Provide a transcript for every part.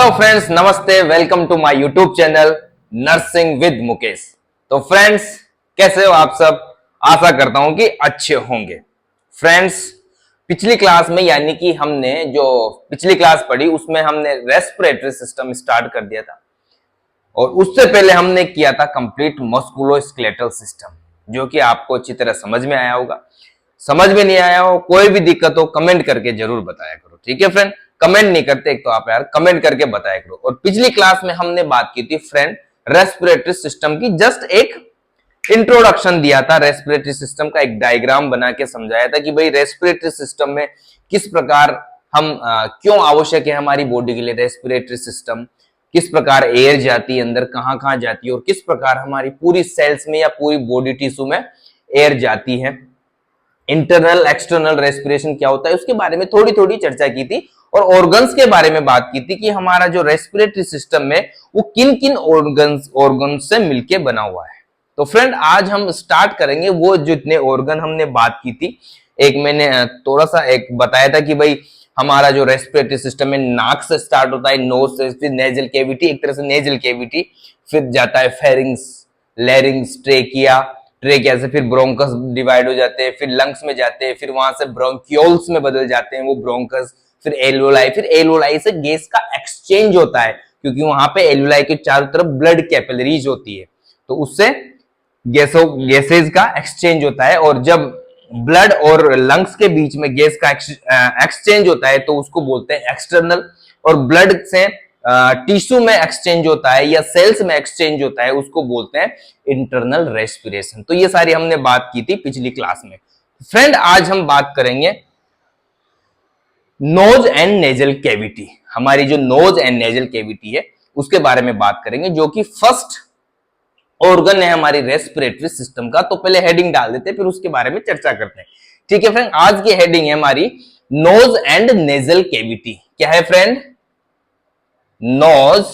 Hello friends, नमस्ते। Welcome to my YouTube channel nursing with Mukesh. तो friends, कैसे हो आप सब? आशा करता हूं कि अच्छे होंगे। फ्रेंड्स, पिछली क्लास में यानी कि हमने जो पिछली क्लास पढ़ी उसमें हमने रेस्पिरेटरी सिस्टम स्टार्ट कर दिया था और उससे पहले हमने किया था कंप्लीट मस्कुलोस्केलेटल सिस्टम, जो कि आपको अच्छी तरह समझ में आया होगा। समझ में नहीं आया हो, कोई भी दिक्कत हो, कमेंट करके जरूर बताया करो, ठीक है फ्रेंड। कमेंट नहीं करते एक तो आप यार, कमेंट करके बताया करो। और पिछली क्लास में हमने बात की थी फ्रेंड रेस्पिरेटरी सिस्टम की, जस्ट एक इंट्रोडक्शन दिया था। रेस्पिरेटरी सिस्टम का एक डायग्राम बना के समझाया था कि भाई रेस्पिरेटरी सिस्टम में किस प्रकार हम क्यों आवश्यक है हमारी बॉडी के लिए रेस्पिरेटरी सिस्टम, किस प्रकार एयर जाती है अंदर, कहां कहां जाती है और किस प्रकार हमारी पूरी सेल्स में या पूरी बॉडी टिश्यू में एयर जाती है। इंटरनल एक्सटर्नल रेस्पिरेशन क्या होता है उसके बारे में थोड़ी थोड़ी चर्चा की थी और ऑर्गन्स के बारे में बात की थी कि हमारा जो रेस्पिरेटरी सिस्टम में वो किन किन ऑर्गन्स से मिलके बना हुआ है। तो फ्रेंड, आज हम स्टार्ट करेंगे वो जितने ऑर्गन हमने बात की थी। एक मैंने थोड़ा सा एक बताया था कि भाई हमारा जो रेस्पिरेटरी सिस्टम है नाक से स्टार्ट होता है, नोज से, फिर नेजल कैविटी, एक तरह से नेजल कैविटी, फिर जाता है फेरिंग्स, लैरिंग्स, ट्रेकिया से फिर ब्रोंकस डिवाइड हो जाते हैं, फिर लंग्स में जाते हैं, फिर वहां से ब्रोंक्यूल्स में बदल जाते हैं वो ब्रोंकस, फिर एलवोलाई से गैस का एक्सचेंज होता है क्योंकि वहां पे एलवोलाई के चारों तरफ ब्लड कैपिलरीज होती है, तो उससे गैसेज का एक्सचेंज होता है। और जब ब्लड और लंग्स के बीच में गैस का एक्सचेंज होता है तो उसको बोलते हैं एक्सटर्नल। और ब्लड से टिश्यू में एक्सचेंज होता है या सेल्स में एक्सचेंज होता है उसको बोलते हैं इंटरनल रेस्पिरेशन। तो ये सारी हमने बात की थी पिछली क्लास में। फ्रेंड, आज हम बात करेंगे नोज एंड नेजल कैविटी। हमारी जो नोज एंड नेजल कैविटी है उसके बारे में बात करेंगे, जो कि फर्स्ट ऑर्गन है हमारी रेस्पिरेटरी सिस्टम का। तो पहले हेडिंग डाल देते हैं, फिर उसके बारे में चर्चा करते हैं, ठीक है फ्रेंड। आज की हेडिंग है हमारी नोज एंड नेजल कैविटी। क्या है friend? Nose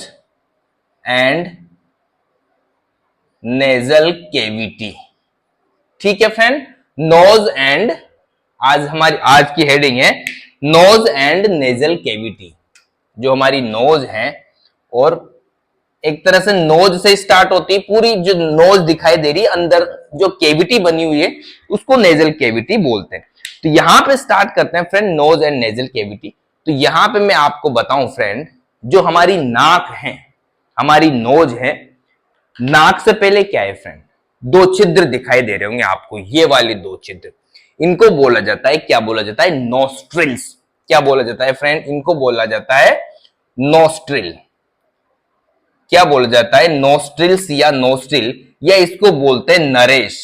and nasal cavity, ठीक है फ्रेंड। नोज एंड, आज की हेडिंग है नोज एंड नेजल कैविटी। जो हमारी नोज है और एक तरह से नोज से स्टार्ट होती है, पूरी जो नोज दिखाई दे रही है अंदर जो कैविटी बनी हुई है उसको नेजल कैविटी बोलते हैं। तो यहां पे स्टार्ट करते हैं friend nose and nasal cavity. तो यहां पे मैं आपको बताऊं फ्रेंड, जो हमारी नाक है, हमारी नोज है, नाक से पहले क्या है फ्रेंड? दो छिद्र दिखाई दे रहे होंगे आपको, ये वाले दो छिद्र, इनको बोला जाता है, क्या बोला जाता है? नोस्ट्रिल्स। क्या बोला जाता है फ्रेंड? इनको बोला जाता है नोस्ट्रिल। क्या बोला जाता है? नोस्ट्रिल्स या नोस्ट्रिल, या इसको बोलते हैं नरेश।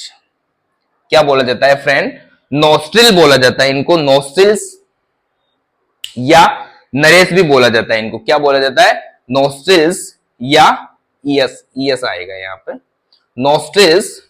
क्या बोला जाता है फ्रेंड? नोस्ट्रिल बोला जाता है इनको, नोस्ट्रिल्स या नरेश भी बोला जाता है इनको। क्या बोला जाता है? नोस्ट्रिल्स या ईएस आएगा यहां पे, नोस्ट्रिल्स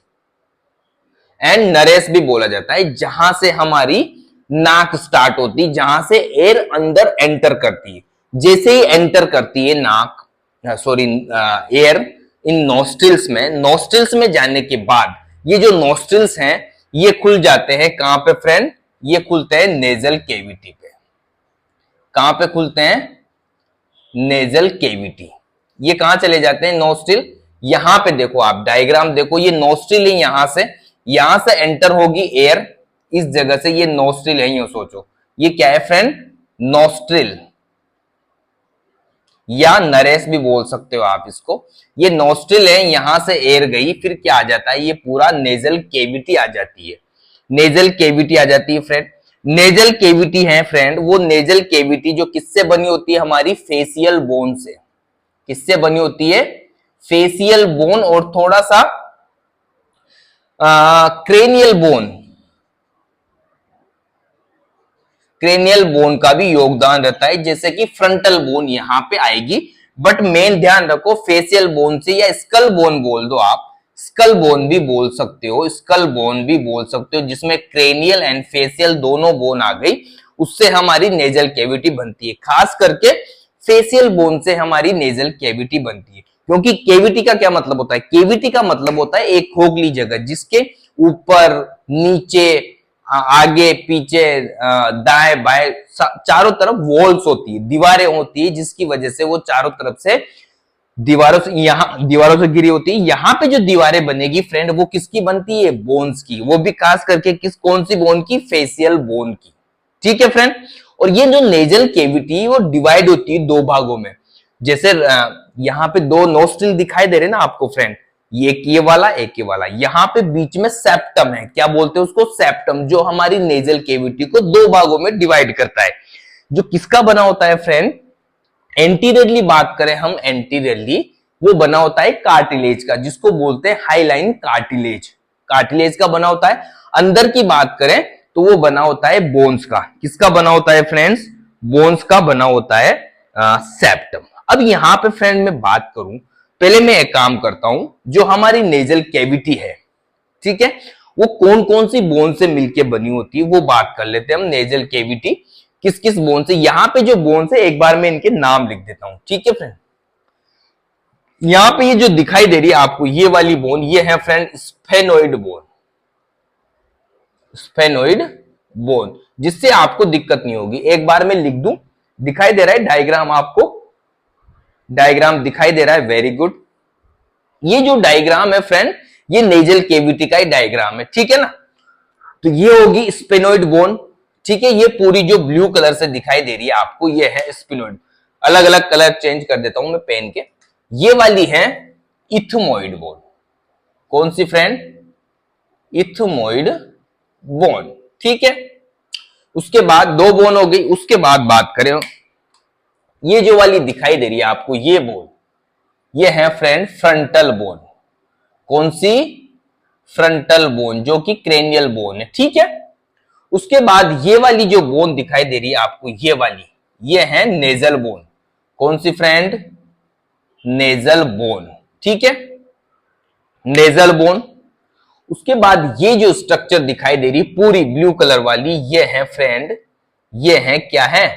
एंड नरेश भी बोला जाता है। जहां से हमारी नाक स्टार्ट होती, जहां से एयर अंदर एंटर करती है, जैसे ही एंटर करती है नाक एयर इन नोस्ट्रिल्स में जाने के बाद ये जो नोस्ट्रिल्स हैं ये खुल जाते हैं। कहां पे फ्रेंड? ये खुलते हैं नेजल कैविटी पे। कहां पे खुलते हैं? Nasal cavity. ये कहां चले जाते हैं? नोस्ट्रिल। यहां पे देखो, आप डायग्राम देखो, ये नोस्ट्रिल है, यहां से एंटर होगी एयर, इस जगह से ये नोस्ट्रिल है। यूं सोचो, ये क्या है फ्रेंड? नोस्ट्रिल या नरेश भी बोल सकते हो आप इसको। ये नोस्ट्रिल है, यहां से एयर गई, फिर क्या आ जाता है? ये पूरा नेजल कैविटी आ जाती है। नेजल कैविटी आ जाती है फ्रेंड। नेजल कैविटी है फ्रेंड, वो नेजल कैविटी जो किससे बनी होती है? हमारी फेशियल बोन से। किससे बनी होती है? फेशियल बोन और थोड़ा सा क्रेनियल बोन का भी योगदान रहता है, जैसे कि फ्रंटल बोन यहां पे आएगी। बट मेन ध्यान रखो, फेशियल बोन से, या स्कल बोन बोल दो आप, स्कल बोन भी बोल सकते हो, जिसमें क्रेनियल एंड फेशियल दोनों बोन आ गई, उससे हमारी नेजल कैविटी बनती है। खास करके फेशियल बोन से हमारी नेजल कैविटी बनती है, क्योंकि कैविटी का क्या मतलब होता है? कैविटी का मतलब होता है एक खोखली जगह, जिसके ऊपर, नीचे, आगे पीछे दाएं बाएं चारों तरफ वॉल्स होती है, दीवारें होती है, जिसकी वजह से वो चारों तरफ से दीवारों से घिरी होती है। यहाँ पे जो दीवारें बनेगी फ्रेंड वो किसकी बनती है? बोन्स की। वो भी खास करके कौन सी बोन की? फेशियल बोन की। ठीक है फ्रेंड। और ये जो नेजल केविटी वो डिवाइड होती है दो भागों में। जैसे यहाँ पे दो नोस्ट्रिल दिखाई दे रहे ना आपको फ्रेंड, एक ये वाला एक ये वाला, यहाँ पे बीच में सेप्टम है। क्या बोलते हैं उसको? सेप्टम, जो हमारी नेजल केविटी को दो भागों में डिवाइड करता है। जो किसका बना होता है फ्रेंड? एंटीरियरली बात करें हम, एंटीरियरली वो बना होता है कार्टिलेज का, जिसको बोलते हैं हाईलाइन कार्टिलेज। कार्टिलेज का बना होता है। अंदर की बात करें तो वो बना होता है बोन्स का। किसका बना होता है फ्रेंड्स? बोन्स का बना होता है सेप्टम। अब यहां पे फ्रेंड मैं बात करूं, पहले मैं एक काम करता हूं, जो हमारी नेजल कैविटी है, ठीक है, वो कौन कौन सी बोन से मिलके बनी होती है वो बात कर लेते हैं हम। नेजल कैविटी किस किस बोन से, यहां पे जो बोन है एक बार मैं इनके नाम लिख देता हूं, ठीक है फ्रेंड। यहां पे ये जो दिखाई दे रही है आपको ये वाली बोन, ये है friend sphenoid bone. Sphenoid bone, जिससे आपको दिक्कत नहीं होगी। एक बार मैं लिख दूं, दिखाई दे रहा है डायग्राम आपको? डायग्राम दिखाई दे रहा है, वेरी गुड। ये जो डायग्राम है फ्रेंड ये नेजल केविटी का ही डायग्राम है, ठीक है ना। तो ये होगी स्पेनोइड बोन, ठीक है। ये पूरी जो ब्लू कलर से दिखाई दे रही है आपको ये है स्पेनोइड। अलग अलग कलर चेंज कर देता हूं मैं पेन के। ये वाली है इथमोइड बोन। कौन सी फ्रेंड? इथमोइड बोन, ठीक है। उसके बाद दो बोन हो गई। उसके बाद बात करें, ये जो वाली दिखाई दे रही है आपको ये बोन, ये है फ्रेंड फ्रंटल बोन। कौन सी? फ्रंटल बोन, जो कि क्रेनियल बोन है, ठीक है। उसके बाद ये वाली जो बोन दिखाई दे रही है आपको ये वाली, ये है नेजल बोन। कौन सी फ्रेंड? नेजल बोन, ठीक है, नेजल बोन। उसके बाद ये जो स्ट्रक्चर दिखाई दे रही पूरी ब्लू कलर वाली, ये है फ्रेंड, ये है क्या है?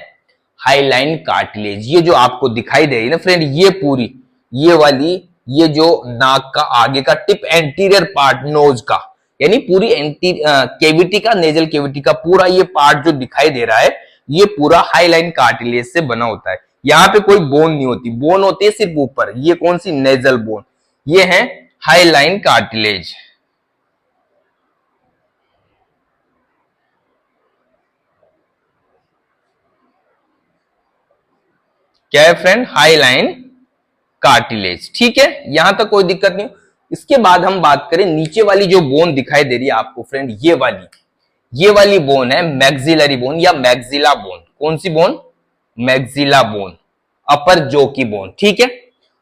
Highline cartilage. ये जो आपको दिखाई दे रही है ना फ्रेंड, ये पूरी ये वाली, ये जो नाक का आगे का टिप, एंटीरियर पार्ट नोज का, यानी पूरी केविटी का, नेजल केविटी का पूरा ये पार्ट जो दिखाई दे रहा है ये पूरा हाईलाइन कार्टिलेज से बना होता है। यहां पे कोई बोन नहीं होती, बोन होती है सिर्फ ऊपर। ये कौन सी? Nasal bone. ये है हाईलाइन कार्टिलेज। क्या है फ्रेंड? हाईलाइन कार्टिलेज, ठीक है। यहां तक कोई दिक्कत नहीं। इसके बाद हम बात करें नीचे वाली जो बोन दिखाई दे रही है आपको फ्रेंड, ये वाली बोन है मैक्सिलरी बोन या मैक्सिला बोन। कौन सी बोन? मैक्सिला बोन, अपर जो की बोन, ठीक है।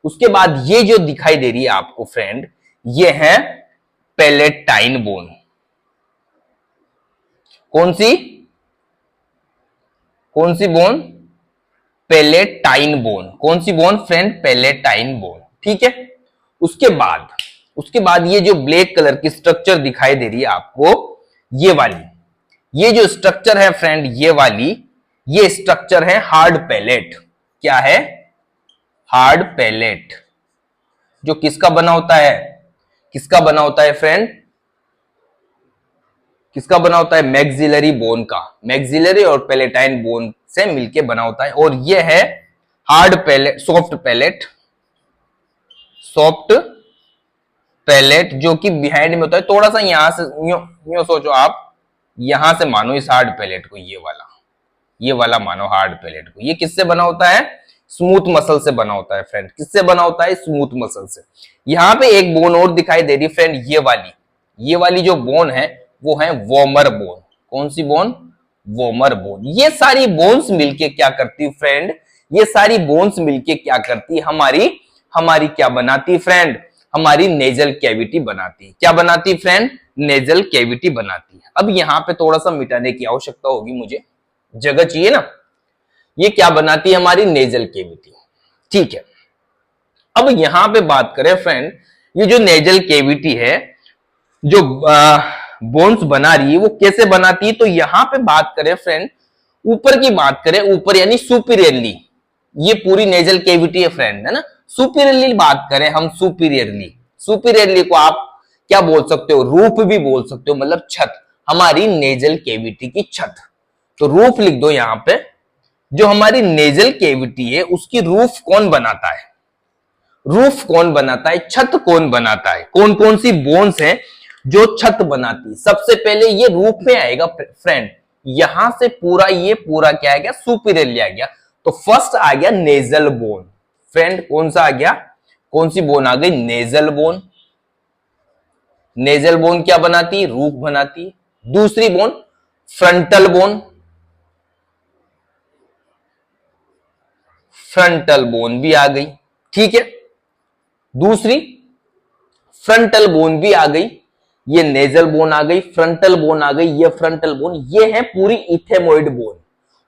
उसके बाद ये जो दिखाई दे रही है आपको फ्रेंड, ये है पैलेटाइन बोन। कौन सी? कौन सी बोन? Palatine bone. कौन सी बोन फ्रेंड? पैलेटाइन बोन, ठीक है। उसके बाद ये जो ब्लैक कलर की स्ट्रक्चर दिखाई दे रही है आपको, ये वाली, ये जो स्ट्रक्चर है फ्रेंड, ये वाली, ये स्ट्रक्चर है हार्ड पैलेट। क्या है? हार्ड पैलेट, जो किसका बना होता है? किसका बना होता है फ्रेंड? किसका बना होता है? मैक्सिलरी बोन का। मैक्सिलरी और पैलेटाइन बोन से मिलके बना होता है। और ये है hard palate, soft palate, soft palate, जो कि बिहाइंड में होता है। थोड़ा सा यहां से यूं सोचो आप, यहां से मानो इस हार्ड पैलेट को, ये वाला मानो हार्ड पैलेट को। ये किससे बना होता है? स्मूथ मसल से बना होता है फ्रेंड। किससे बना होता है? स्मूथ मसल से। यहां पे एक बोन और दिखाई दे रही फ्रेंड, ये वाली जो बोन है वो है वोमर बोन। कौन सी बोन? Vomer bone. ये सारी बोन्स मिलके क्या करती फ्रेंड? ये सारी बोन्स मिलके क्या करती? हमारी क्या बनाती फ्रेंड? हमारी नेजल कैविटी बनाती। क्या बनाती फ्रेंड? नेजल कैविटी बनाती। अब यहां पे थोड़ा सा मिटाने की आवश्यकता होगी, मुझे जगह चाहिए ना। ये क्या बनाती है? हमारी नेजल कैविटी, ठीक है। अब यहां पे बात करें फ्रेंड, ये जो नेजल कैविटी है, जो बोन्स बना रही है, वो कैसे बनाती है? तो यहां पे बात करें फ्रेंड, ऊपर की बात करें, ऊपर यानी सुपीरियरली, ये पूरी नेजल कैविटी है फ्रेंड, है ना। सुपीरियरली बात करें हम, सुपीरियरली को आप क्या बोल सकते हो? रूफ भी बोल सकते हो, मतलब छत। हमारी नेजल केविटी की छत। तो रूफ लिख दो यहां पे। जो हमारी नेजल केविटी है उसकी रूफ कौन बनाता है? रूफ कौन बनाता है? छत कौन बनाता है? कौन कौन सी बोन्स हैं जो छत बनाती है? सबसे पहले ये रूफ में आएगा फ्रेंड। यहां से पूरा ये पूरा क्या आ गया? सुपीरियर लिया गया। तो फर्स्ट आ गया नेजल बोन। फ्रेंड कौन सा आ गया? कौन सी बोन आ गई? Nasal bone. नेजल बोन क्या बनाती है? रूफ बनाती है। दूसरी bone frontal bone. Frontal bone भी आ गई, ठीक है। दूसरी फ्रंटल बोन भी आ गई। ये नेजल बोन आ गई, फ्रंटल बोन आ गई, ये फ्रंटल बोन, ये है पूरी इथेमोइड बोन।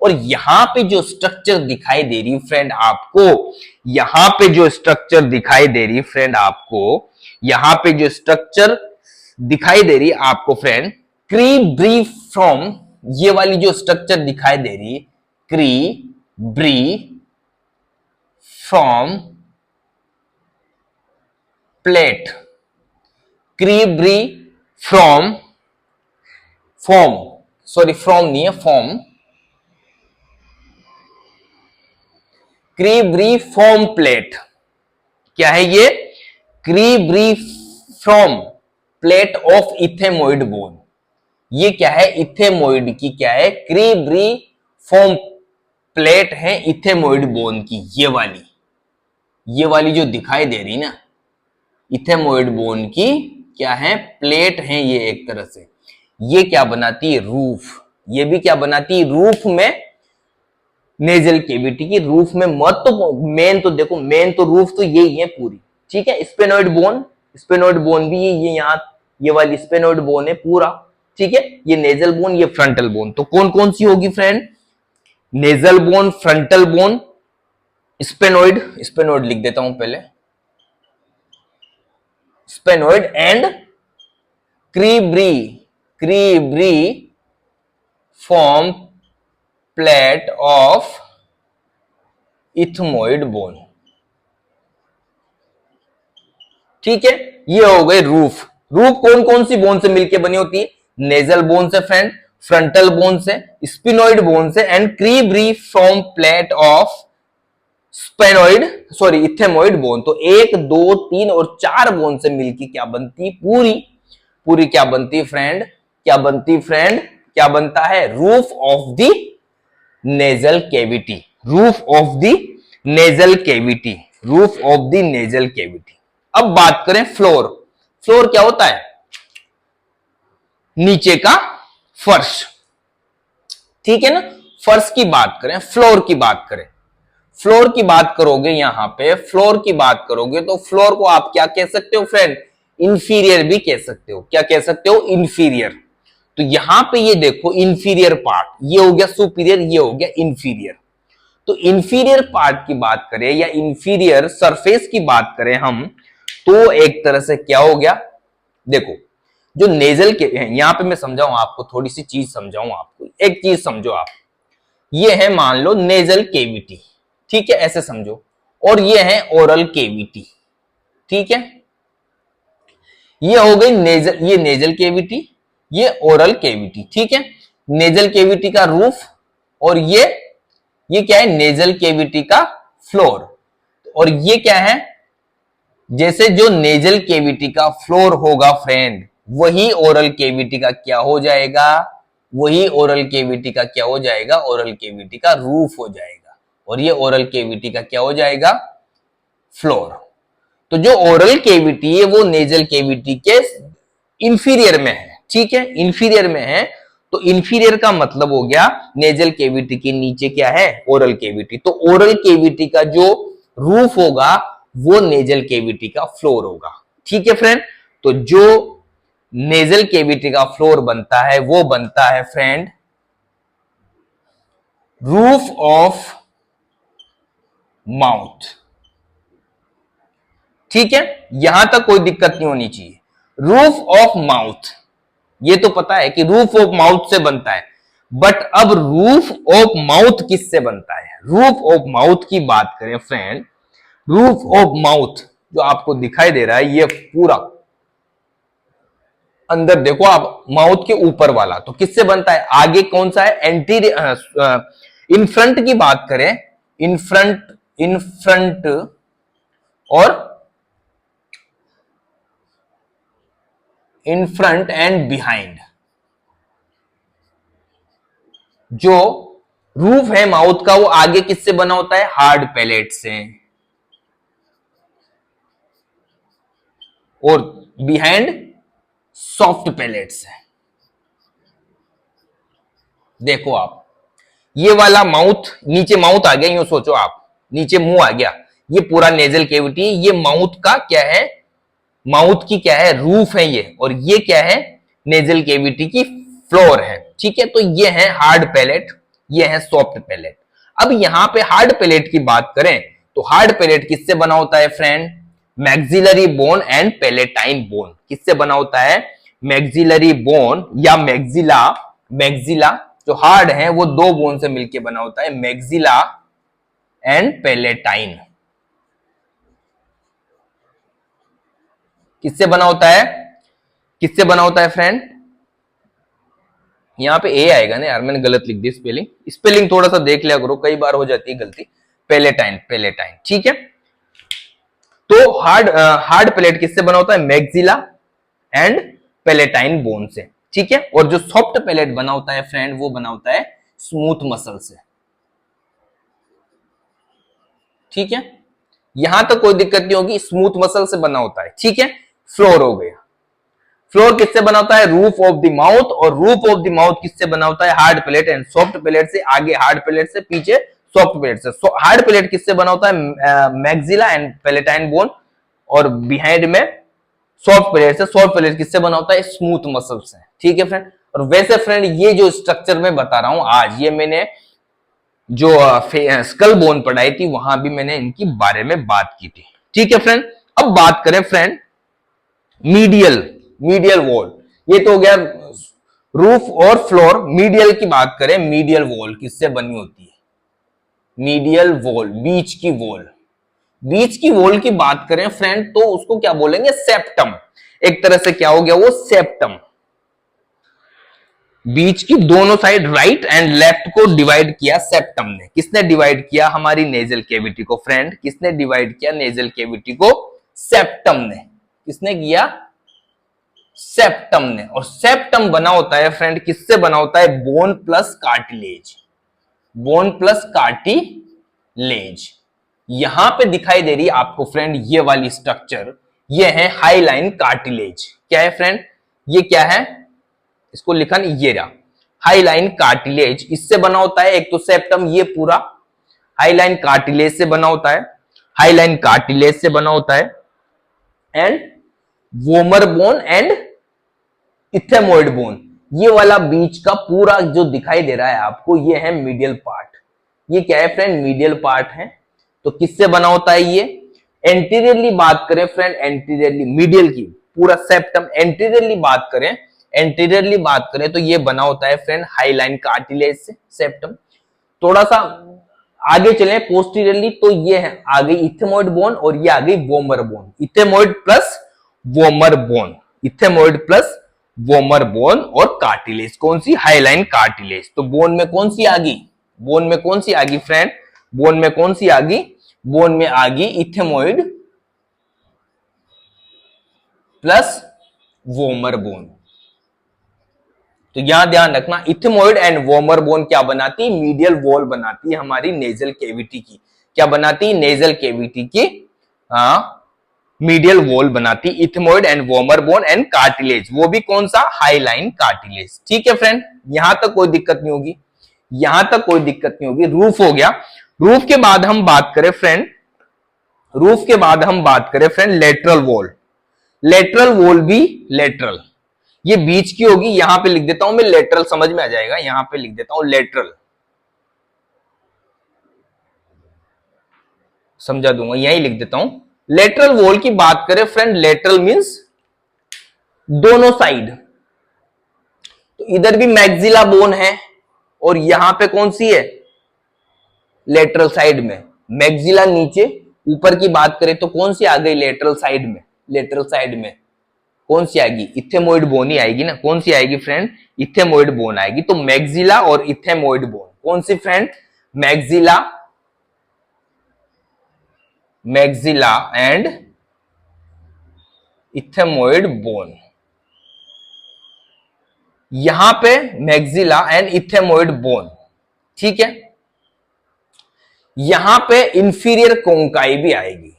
और यहां पे जो स्ट्रक्चर दिखाई दे रही फ्रेंड आपको, यहां पे जो स्ट्रक्चर दिखाई दे रही फ्रेंड आपको, यहां पे जो स्ट्रक्चर दिखाई दे रही आपको फ्रेंड, क्रीब्रीफॉर्म, ये वाली जो स्ट्रक्चर दिखाई दे रही, क्रीब्रीफॉर्म प्लेट, क्रीब्रीफॉर्म, फॉर्म, सॉरी फ्रॉम नहीं है, फॉर्म, क्रीब्रीफॉर्म प्लेट। क्या है ये? क्रीब्रीफॉर्म प्लेट ऑफ इथेमोइड बोन। ये क्या है? इथेमोइड की क्या है? क्रीब्रीफॉर्म प्लेट है इथेमोइड बोन की। ये वाली जो दिखाई दे रही ना, इथेमोइड बोन की क्या है? प्लेट है ये एक तरह से। ये क्या बनाती है? रूफ। ये भी क्या बनाती है? रूफ में, नेजल केविटी की रूफ में मत तो मेन तो देखो, मेन तो रूफ तो यही है पूरी, ठीक है। स्पेनोइड बोन, स्पेनोइड बोन भी ये यहाँ, ये वाली स्पेनोइड बोन है पूरा, ठीक है। ये नेजल बोन, ये फ्रंटल बोन। तो कौन कौन सी होगी friend? Nasal bone, frontal bone, sphenoid, sphenoid लिख देता हूं पहले, sphenoid and cribriform plate of ethmoid bone, ठीक है। ये हो गए रूफ। रूफ कौन कौन सी बोन से मिलकर बनी होती है? नेजल बोन से फ्रेंड, फ्रंटल बोन से, स्पिनोइड बोन से and cribriform plate of sphenoid, sorry ethmoid bone. तो 1 2 3 और 4 बोन से मिलकर क्या बनती? पूरी पूरी क्या बनती फ्रेंड? क्या बनती फ्रेंड? क्या बनता है? Roof of the nasal cavity. Roof of the nasal cavity, roof of the nasal cavity. अब बात करें फ्लोर। फ्लोर क्या होता है? नीचे का फर्श, ठीक है ना। फर्श की बात करें, फ्लोर की बात करें, फ्लोर की बात करोगे, यहां पे फ्लोर की बात करोगे तो फ्लोर को आप क्या कह सकते हो फ्रेंड? इंफीरियर भी कह सकते हो। क्या कह सकते हो? इंफीरियर। तो यहां पे ये देखो इंफीरियर पार्ट, ये हो गया सुपीरियर, ये हो गया इंफीरियर। तो इंफीरियर पार्ट की बात करें या इंफीरियर सरफेस की बात करें हम, तो एक तरह से क्या हो गया? देखो जो नेजल के यहां पे मैं समझाऊं आपको, थोड़ी सी चीज समझाऊं आपको, एक चीज समझो आप। ये है मान लो नेजल केविटी, ठीक है, ऐसे समझो। और ये है ओरल केविटी, ठीक है। ये हो गई नेजल, ये नेजल केविटी, ये ओरल केविटी, ठीक है। नेजल केविटी का रूफ और ये क्या है? नेजल केविटी का फ्लोर। और ये क्या है? जैसे जो नेजल केविटी का फ्लोर होगा फ्रेंड, वही ओरल केविटी का क्या हो जाएगा? वही ओरल केविटी का क्या हो जाएगा? ओरल केविटी का रूफ हो जाएगा। और ये ओरल केविटी का क्या हो जाएगा? फ्लोर। तो जो ओरल केविटी है वो नेजल केविटी के इंफीरियर में है, ठीक है, इंफीरियर में है। तो इंफीरियर का मतलब हो गया नेजल केविटी के नीचे क्या है? Oral cavity. तो ओरल केविटी का जो रूफ होगा वो नेजल केविटी का फ्लोर होगा, ठीक है फ्रेंड। तो जो नेजल केविटी का फ्लोर बनता है वो बनता है फ्रेंड रूफ ऑफ माउथ, ठीक है। यहां तक कोई दिक्कत नहीं होनी चाहिए। रूफ ऑफ माउथ, ये तो पता है कि रूफ ऑफ माउथ से बनता है, बट अब रूफ ऑफ माउथ किससे बनता है? रूफ ऑफ माउथ की बात करें फ्रेंड, रूफ ऑफ माउथ जो आपको दिखाई दे रहा है ये पूरा, अंदर देखो आप, माउथ के ऊपर वाला, तो किससे बनता है? आगे कौन सा है? एंटीरियर, इन फ्रंट की बात करें, इन फ्रंट, इन फ्रंट और इन फ्रंट एंड बिहाइंड, जो रूफ है माउथ का, वो आगे किससे बना होता है? हार्ड पैलेट से, और बिहाइंड सॉफ्ट पैलेट से। देखो आप, ये वाला माउथ, नीचे माउथ आ गया, यूं सोचो आप, नीचे मुंह आ गया, ये पूरा नेजल कैविटी, ये माउथ का क्या है? माउथ की क्या है? रूफ है ये, और ये क्या है? नेजल कैविटी की फ्लोर है। ठीक है, तो ये है हार्ड पैलेट, ये है सॉफ्ट पैलेट। अब यहां पे हार्ड पैलेट की बात करें तो हार्ड पैलेट किससे बना होता है friend? Maxillary bone and palatine bone. किससे बना होता है? मैक्सिलरी बोन या मैक्सिला, मैक्सिला जो हार्ड है वो दो बोन से मिलकर बना होता है, मैक्सिला एंड पैलेटाइन। किससे बना होता है? किससे बना होता है फ्रेंड? यहां पे ए आएगा ना यार, मैंने गलत लिख दी स्पेलिंग, स्पेलिंग थोड़ा सा देख लिया करो, कई बार हो जाती है गलती। पैलेटाइन, पैलेटाइन, ठीक है। तो हार्ड पैलेट किससे बना होता है? मैक्सिला एंड पैलेटाइन बोन से, ठीक है। और जो सॉफ्ट पैलेट बना होता है फ्रेंड, वो बना होता है स्मूथ मसल से, ठीक है। यहां तक कोई दिक्कत नहीं होगी, स्मूथ मसल से बना होता है, ठीक है। फ्लोर हो गया, फ्लोर किससे बना होता है? रूफ ऑफ द माउथ, और रूफ ऑफ द माउथ किससे बना होता है? Hard plate and soft plate से, आगे हार्ड प्लेट से, पीछे सॉफ्ट प्लेट से। हार्ड प्लेट किससे बना होता है? मैक्सिला एंड पैलेटाइन बोन, और बिहाइंड में सॉफ्ट प्लेट से। सॉफ्ट प्लेट किससे बना होता है? स्मूथ मसल से, ठीक है फ्रेंड। और वैसे फ्रेंड, ये जो स्ट्रक्चर मैं बता रहा हूं आज, ये मैंने जो स्कल बोन पढ़ाई थी, वहां भी मैंने इनकी बारे में बात की थी, ठीक है फ्रेंड। अब बात करें फ्रेंड मीडियल, मीडियल वॉल, ये तो हो गया रूफ और फ्लोर। मीडियल की बात करें, मीडियल वॉल किससे बनी होती है? मीडियल वॉल, बीच की वॉल, बीच की वॉल की बात करें फ्रेंड, तो उसको क्या बोलेंगे? सेप्टम। एक तरह से क्या हो गया वो? सेप्टम। बीच की दोनों साइड राइट एंड लेफ्ट को डिवाइड किया सेप्टम ने। किसने डिवाइड किया? हमारी नेजल कैविटी को फ्रेंड। किसने डिवाइड किया नेजल कैविटी को? सेप्टम ने। किसने किया? सेप्टम ने। और सेप्टम बना होता है फ्रेंड, किससे बना होता है? Bone plus cartilage, bone plus cartilage. यहां पे दिखाई दे रही है आपको फ्रेंड ये वाली स्ट्रक्चर, ये है हाईलाइन कार्टिलेज। क्या है फ्रेंड? ये क्या है? इसको लिखा नहीं, ये रहा हाईलाइन कार्टिलेज। इससे बना होता है एक तो सेप्टम, ये पूरा हाईलाइन कार्टिलेज से बना होता है, हाईलाइन कार्टिलेज से बना होता है, and vomer bone and ethmoid bone. ये वाला बीच का पूरा जो दिखाई दे रहा है आपको, ये है मीडियल पार्ट। ये क्या है फ्रेंड? मीडियल पार्ट है। तो किससे बना होता है ये? एंटीरियरली बात करें फ्रेंड, एंटीरियरली मीडियल की पूरा सेप्टम, एंटीरियरली बात करें, एंटीरियरली बात करें तो ये बना होता है फ्रेंड हाईलाइन कार्टिलेज से, सेप्टम। थोड़ा सा आगे चले पोस्टीरियरली, तो ये है आ गई इथेमोइड बोन, और ये आ गई vomer bone. Ethmoid plus vomer bone, ethmoid plus vomer bone और कार्टिलेज। कौन सी? Hyaline cartilage. तो बोन में कौन सी आ गई? बोन में कौन सी आ गई फ्रेंड? बोन में कौन सी आ गई? बोन में आ गई इथेमोइड प्लस वोमर बोन। तो यहां ध्यान रखना, इथेमोइड एंड वोमर बोन क्या बनाती? मीडियल वॉल बनाती है हमारी नेजल कैविटी की। क्या बनाती? नेजल कैविटी की मीडियल वॉल बनाती, ethmoid and vomer bone and cartilage. वो भी कौन सा? हाईलाइन कार्टिलेज, ठीक है फ्रेंड। यहां तक कोई दिक्कत नहीं होगी, यहां तक कोई दिक्कत नहीं होगी। रूफ हो गया। रूफ के बाद हम बात करें फ्रेंड, रूफ के बाद हम बात करें friend lateral wall. Lateral wall भी लेटरल, ये बीच की होगी, यहां पे लिख देता हूं मैं लेटरल, समझ में आ जाएगा। यहां पे लिख देता हूं लेटरल, समझा दूंगा, यही लिख देता हूं। लेटरल वॉल की बात करें फ्रेंड, लेटरल मींस दोनों साइड। तो इधर भी मैक्सिला बोन है, और यहां पे कौन सी है? लेटरल साइड में मैक्सिला नीचे, ऊपर की बात करें तो कौन सी आ गई? लेटरल साइड में, लेटरल साइड में कौन सी आएगी? इथेमोइड बोन ही आएगी ना। कौन सी आएगी फ्रेंड? इथेमोइड बोन आएगी। तो मैक्सिला और इथेमोइड बोन कौन सी friend? Maxilla, maxilla and ethmoid bone. यहां पे मैक्सिला एंड इथेमोइड बोन, ठीक है। यहां पे इंफीरियर कोंकाई भी आएगी।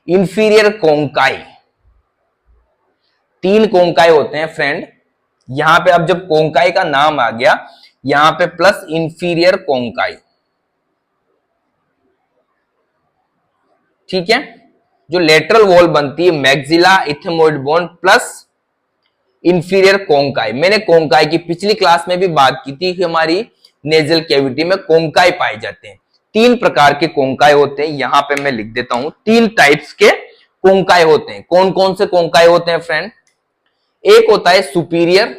इंफीरियर कोंकाई, 3 कोंकाई होते हैं फ्रेंड। यहां पे अब जब कोंकाई का नाम आ गया, यहां पे प्लस इंफीरियर कोंकाई, ठीक है। जो लेटरल वॉल बनती है मैक्सिला इथेमोइड बोन प्लस इंफीरियर कोंकाई। मैंने कोंकाई की पिछली क्लास में भी बात की थी कि हमारी नेजल कैविटी में कोंकाई पाए जाते हैं। 3 प्रकार के कोंकाई होते हैं। यहां पे मैं लिख देता हूं, 3 टाइप्स के कोंकाई होते हैं। कौन कौन से कोंकाई होते हैं फ्रेंड? एक होता है सुपीरियर,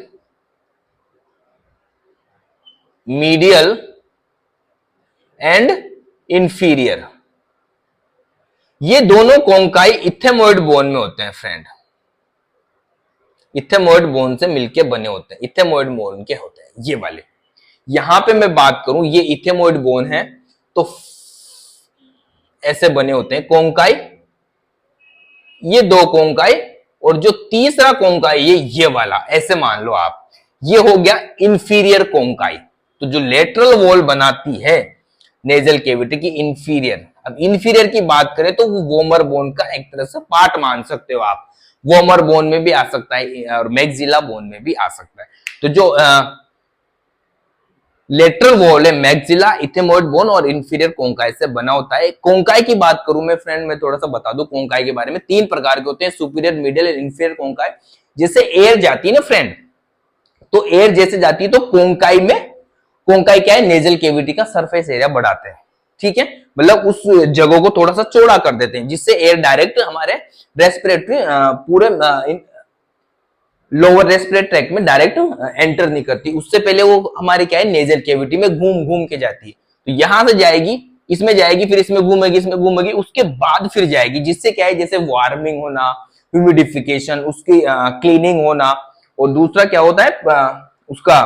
मीडियल एंड इंफीरियर। ये दोनों कोंकाई इथेमोइड बोन में होते हैं फ्रेंड। इथेमोइड बोन से मिलके बने होते हैं, इथेमोइड बोन के होते हैं ये वाले। यहां पे मैं बात करूं, ये इथेमोइड बोन है तो ऐसे बने होते हैं कोंकाई, ये 2 कोंकाई, और जो तीसरा कोंकाई ये वाला, ऐसे मान लो आप, ये हो गया इंफीरियर कोंकाई। तो जो लेटरल वॉल बनाती है नेजल कैविटी की इंफीरियर। अब इंफीरियर की बात करें तो वो वोमर बोन का एक तरह से पार्ट मान सकते हो आप। वोमर बोन में भी आ सकता है और मैक्सिला बोन में भी आ सकता है। तो जो लेटरल वॉल है मैक्सिला इथेमोइड बोन और इंफीरियर कोंकाई से बना होता है। कोंकाई की बात करूं मैं फ्रेंड, मैं थोड़ा सा बता दूं कोंकाई के बारे में। 3 प्रकार के होते हैं, सुपीरियर, मीडियल और इंफीरियर कोंकाई। जैसे एयर जाती है ना फ्रेंड, तो एयर जैसे जाती है तो कोंकाई में, कोंकाई क्या है? नेजल कैविटी का सरफेस एरिया बढ़ाते हैं, ठीक है। मतलब उस जगह को थोड़ा सा चौड़ा कर देते हैं जिससे एयर डायरेक्ट हमारे रेस्पिरेटरी पूरे लोअर रेस्पिरेटरी ट्रैक्ट में डायरेक्ट एंटर नहीं करती। उससे पहले वो हमारे क्या है? नेजल कैविटी में घूम घूम के जाती है। तो यहां से जाएगी, इसमें जाएगी, फिर इसमें घूमेगी, इसमें घूमेगी, उसके बाद फिर जाएगी, जिससे क्या है? जैसे वार्मिंग होना, ह्यूमिडिफिकेशन, उसकी क्लीनिंग होना, और दूसरा क्या होता है? उसका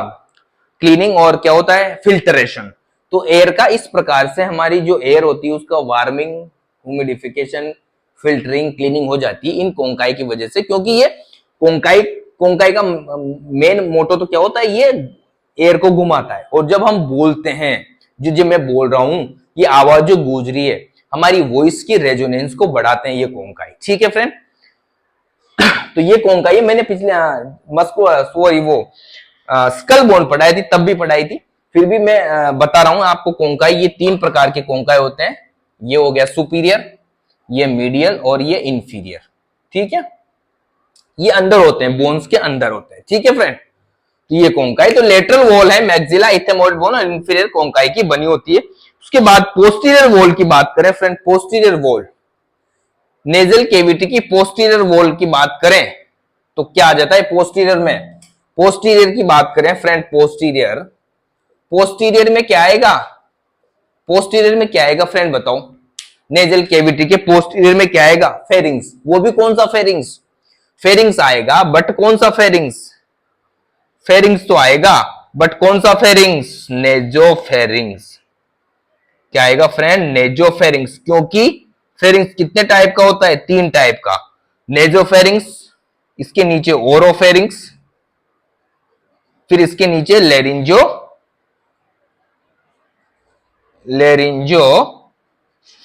क्लीनिंग, और क्या होता है? फिल्टरेशन। तो एयर का इस प्रकार से हमारी जो एयर होती है उसका वार्मिंग, ह्यूमिडिफिकेशन, फिल्टरिंग, क्लीनिंग हो जाती है इन कोंकाई की वजह से। क्योंकि ये कोंकाई का मेन मोटो तो क्या होता है? ये एयर को घुमाता है। और जब हम बोलते हैं, जो मैं बोल रहा हूं, ये आवाज जो गूंज रही है, हमारी वॉइस की रेजोनेंस को बढ़ाते हैं ये कोंकाई, ठीक है फ्रेंड। तो ये कोंकाई मैंने पिछले मस्को सॉरी वो स्कल बोन पढ़ाई थी, तब भी पढ़ाई थी, फिर भी मैं बता रहा हूं आपको कोंकाई। ये 3 प्रकार के कोंकाई होते हैं। ये हो गया सुपीरियर, ये मीडियल और ये इंफीरियर, ठीक है। ये अंदर होते हैं, बोन्स के अंदर होते हैं, ठीक है फ्रेंड। तो ये कोंकाई, तो लेटरल वॉल है मैक्सिला इथेमोइड बोन और इंफीरियर कोंकाई की बनी होती है। उसके बाद पोस्टीरियर वॉल की बात करें friend, posterior wall, nasal cavity की पोस्टीरियर वॉल की बात करें तो क्या आ जाता है पोस्टीरियर में? पोस्टीरियर की बात करें फ्रेंड, पोस्टीरियर, पोस्टीरियर में क्या आएगा? पोस्टीरियर में क्या आएगा फ्रेंड बताओ? नेजल कैविटी के पोस्टीरियर में क्या आएगा? फेरिंग्स। वो भी कौन सा फेरिंग्स? फेरिंग्स आएगा, बट कौन सा फेरिंग्स? फेरिंग्स तो आएगा, बट कौन सा फेरिंग्स? नेजोफेरिंग्स। क्या आएगा फ्रेंड? नेजोफेरिंग्स। क्योंकि फेरिंग्स कितने टाइप का होता है? 3 टाइप का। नेजोफेरिंग्स, इसके नीचे ओरोफेरिंग्स, फिर इसके नीचे लेरिंजो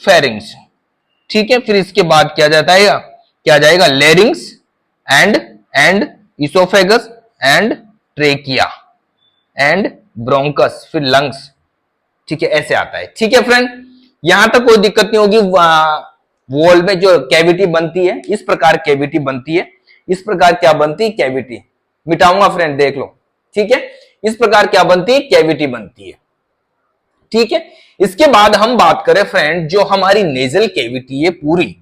फेरिंग्स, ठीक है। फिर इसके बाद क्या जाता है? क्या जाएगा? Larynx and oesophagus and trachea and bronchus, फिर लंग्स, ठीक है, ऐसे आता है, ठीक है फ्रेंड। यहां तक कोई दिक्कत नहीं होगी। वॉल में जो कैविटी बनती है, इस प्रकार कैविटी बनती है। इस प्रकार क्या बनती है? कैविटी। मिटाऊंगा फ्रेंड, देख लो, ठीक है। इस प्रकार क्या बनती है? कैविटी बनती है, ठीक है। इसके बाद हम बात करें फ्रेंड, जो हमारी नेजल कैविटी है पूरी,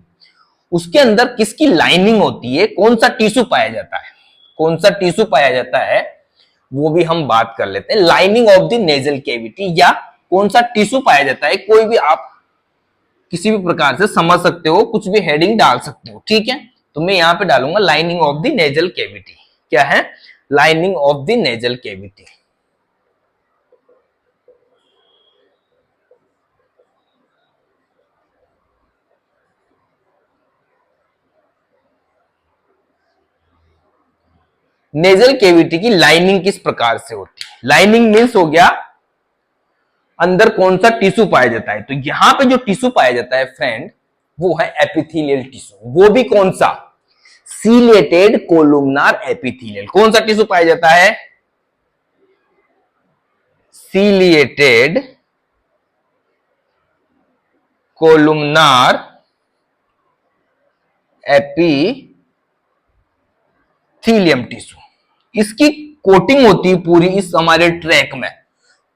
उसके अंदर किसकी लाइनिंग होती है? कौन सा टिश्यू पाया जाता है? कौन सा टिश्यू पाया जाता है वो भी हम बात कर लेते हैं। Lining of the nasal cavity, या कौन सा टिश्यू पाया जाता है, कोई भी आप किसी भी प्रकार से समझ सकते हो, कुछ भी हेडिंग डाल सकते हो, ठीक है। तो मैं यहां पे डालूंगा lining of the nasal cavity. क्या है? Lining of the nasal cavity. Nasal cavity की लाइनिंग किस प्रकार से होती है? लाइनिंग मीन्स हो गया अंदर कौन सा टिश्यू पाया जाता है। तो यहां पे जो टिश्यू पाया जाता है फ्रेंड, वो है एपिथेलियल टिश्यू। वो भी कौन सा? Ciliated columnar epithelial. कौन सा टिश्यू पाया जाता है? Ciliated columnar epithelium tissue. इसकी कोटिंग होती है पूरी इस हमारे ट्रैक में।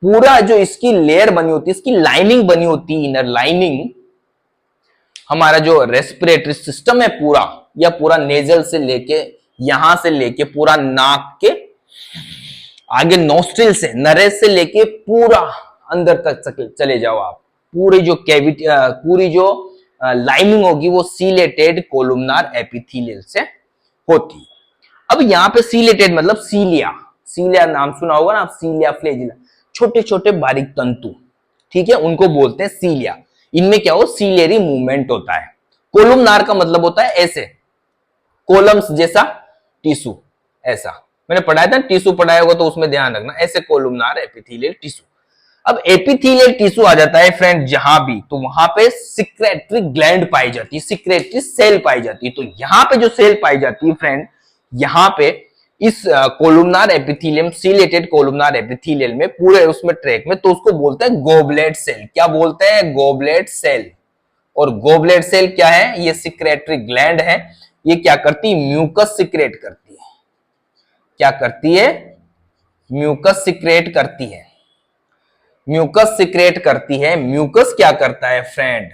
पूरा जो इसकी लेयर बनी होती है, इसकी लाइनिंग बनी होती है, इनर लाइनिंग, हमारा जो रेस्पिरेटरी सिस्टम है पूरा, या पूरा नेजल से लेके यहां से लेके पूरा नाक के आगे नोस्ट्रिल से, नरेश से लेके पूरा अंदर तक चले जाओ आप, पूरी जो कैविटी, पूरी जो लाइनिंग होगी वो सीलेटेड कोलुमनार एपिथेलियल से होती है। अब यहाँ पे सीलेटेड मतलब सीलिया, सीलिया नाम सुना होगा ना आप, सीलिया फ्लेजिला, छोटे छोटे बारीक तंतु, ठीक है, उनको बोलते हैं सीलिया। इनमें क्या हो? सीलियरी मूवमेंट होता है। कोलुमनार का मतलब होता है ऐसे, कोलम्स जैसा टिश्यू, ऐसा मैंने पढ़ाया था, टिश्यू पढ़ाया होगा तो उसमें ध्यान रखना, ऐसे कोलुमनार एपिथेलियल टिश्यू। अब एपिथेलियल टिश्यू आ जाता है फ्रेंड जहां भी, तो वहां पे सिक्रेटरी ग्लैंड पाई जाती है, सिक्रेटरी सेल पाई जाती है। तो यहां पे जो सेल पाई जाती है फ्रेंड, यहां पे इस columnar epithelium, ciliated columnar epithelial में, पूरे उसमें ट्रैक में, तो उसको बोलते हैं गोबलेट सेल। क्या बोलते हैं? Goblet cell. और गोबलेट सेल क्या है? ये सिक्रेटरी ग्लैंड है। ये क्या करती है? म्यूकस सिक्रेट करती है। क्या करती है? म्यूकस सिक्रेट करती है। म्यूकस सिक्रेट करती है। म्यूकस क्या करता है फ्रेंड?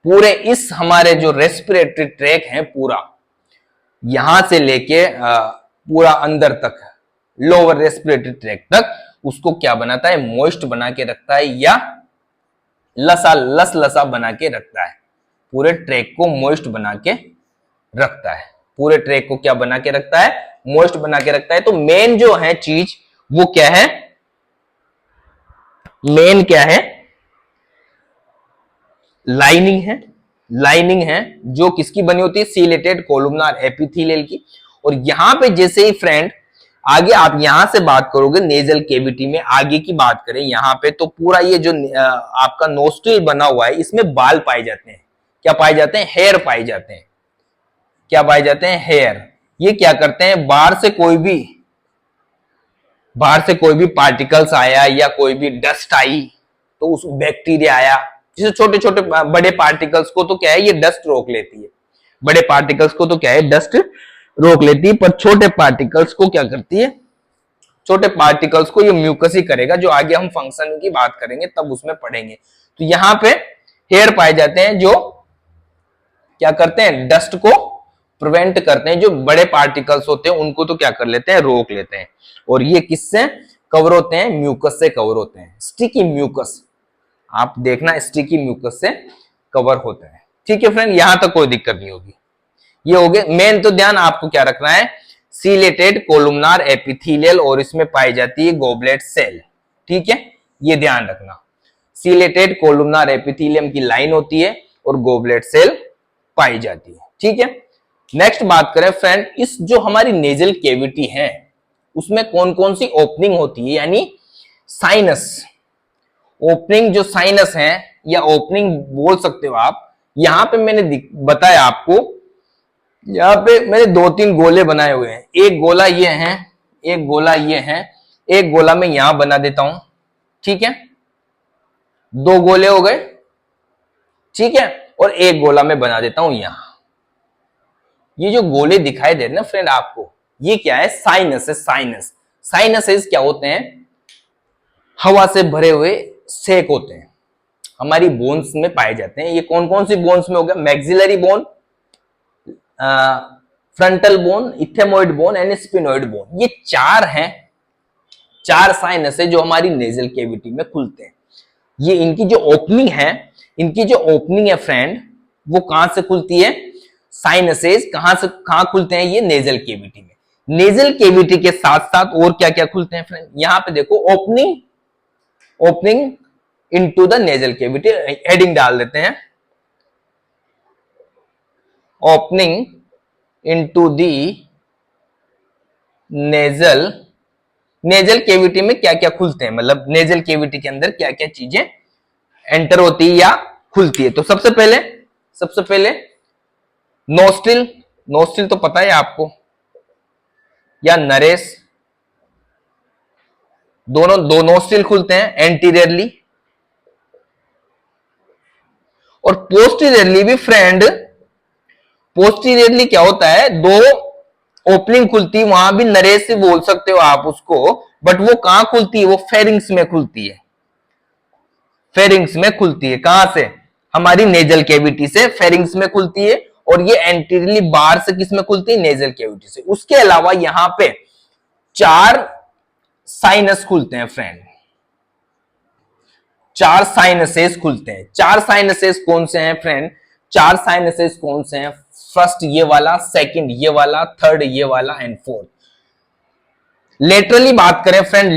पूरे इस हमारे जो रेस्पिरेटरी ट्रैक है पूरा, यहां से लेके पूरा अंदर तक, लोअर रेस्पिरेटरी ट्रैक तक, उसको क्या बनाता है? मॉइस्ट बना के रखता है, या लसा बना के रखता है। पूरे ट्रैक को मॉइस्ट बना के रखता है। पूरे ट्रैक को क्या बना के रखता है? मॉइस्ट बना के रखता है। तो मेन जो है चीज वो क्या है? मेन क्या है? लाइनिंग है। लाइनिंग है जो किसकी बनी होती है? सीलेटेड कोलुमनार एपिथेलियल की। और यहां पे जैसे ही फ्रेंड आगे आप यहां से बात करोगे नेजल कैविटी में, आगे की बात करें यहां पे, तो पूरा ये जो आपका नोस्ट्रिल बना हुआ है, इसमें बाल पाए जाते हैं। क्या पाए जाते हैं? हेयर पाए जाते हैं। क्या पाए जाते हैं? हेयर। ये क्या करते हैं? बाहर से कोई भी पार्टिकल्स आया या कोई भी डस्ट आई, तो उस बैक्टीरिया आया, जैसे छोटे छोटे बड़े पार्टिकल्स को तो क्या है, ये डस्ट रोक लेती है। बड़े पार्टिकल्स को तो क्या है, डस्ट रोक लेती है, पर छोटे पार्टिकल्स को क्या करती है? छोटे पार्टिकल्स को ये म्यूकस ही करेगा, जो आगे हम फंक्शन की बात करेंगे तब उसमें पढ़ेंगे। तो यहां पे हेयर पाए जाते हैं जो क्या करते हैं? डस्ट को प्रिवेंट करते हैं। जो बड़े पार्टिकल्स होते हैं उनको तो क्या कर लेते हैं? रोक लेते हैं। और ये किससे कवर होते हैं? म्यूकस से कवर होते हैं। स्टिकी म्यूकस, आप देखना, स्टिकी म्यूकस से कवर होते हैं। ठीक है फ्रेंड, यहां तक कोई दिक्कत नहीं होगी। ये हो गए मेन। तो ध्यान आपको क्या रखना है? सीलेटेड कोलुमनार एपिथेलियल, और इसमें पाई जाती है गोबलेट सेल। ठीक है, ये ध्यान रखना। सीलेटेड कोलुमनार एपिथेलियम की लाइन होती है और गोबलेट सेल पाई जाती है। ठीक है, नेक्स्ट बात करें फ्रेंड, इस जो हमारी नेजल कैविटी है उसमें कौन कौन सी ओपनिंग होती है, यानी साइनस। ओपनिंग जो साइनस है या ओपनिंग बोल सकते हो आप। यहां पे मैंने बताया आपको, यहां पे मैंने 2-3 गोले बनाए हुए हैं। एक गोला ये है, एक गोला ये है, एक गोला मैं यहां बना देता हूं। ठीक है, 2 गोले हो गए। ठीक है, और एक गोला मैं बना देता हूं यहां। ये जो गोले दिखाई दे रहे ना फ्रेंड आपको, ये क्या है? साइनस है। साइनसेस क्या होते हैं? हवा से भरे हुए सेक होते हैं, हमारी बोन्स में पाए जाते हैं। ये कौन कौन सी बोन्स में हो गया? Maxillary bone, frontal bone, ethmoid bone and sphenoid bone. ये 4 हैं, 4 साइनस है जो हमारी नेजल कैविटी में खुलते हैं। ये इनकी जो ओपनिंग है, फ्रेंड, वो कहां से खुलती है? साइनसेस कहां खुलते हैं? ये नेजल केविटी में। नेजल केविटी के साथ साथ और क्या क्या खुलते हैं फ्रेंड? यहां पे देखो, opening into the nasal cavity, heading डाल देते हैं, opening into the nasal cavity में क्या क्या खुलते हैं, मतलब नेजल केविटी के अंदर क्या क्या चीजें एंटर होती है या खुलती है। तो सबसे पहले नोस्ट्रिल तो पता है आपको, या नरेस, दोनों दो नोस्ट्रिल खुलते हैं एंटीरियरली, और पोस्टीरियरली भी फ्रेंड। पोस्टीरियरली क्या होता है? दो ओपनिंग खुलती है, वहां भी नरेस से बोल सकते हो आप उसको, बट वो कहां खुलती है? वो फेरिंग्स में खुलती है। फेरिंग्स में खुलती है कहां से? हमारी नेजल कैविटी से फेरिंग्स में खुलती है, और ये एंटीरियरली बाहर से किस में खुलती है? नेजल कैविटी से। उसके अलावा यहां पे 4 साइनस खुलते हैं फ्रेंड, 4 साइनसेस खुलते हैं। 4 साइनसेस कौन से हैं फ्रेंड? 4 साइनसेस कौन से हैं? फर्स्ट ये वाला, सेकंड ये वाला, थर्ड ये वाला एंड फोर्थ। लेटरली बात करें फ्रेंड,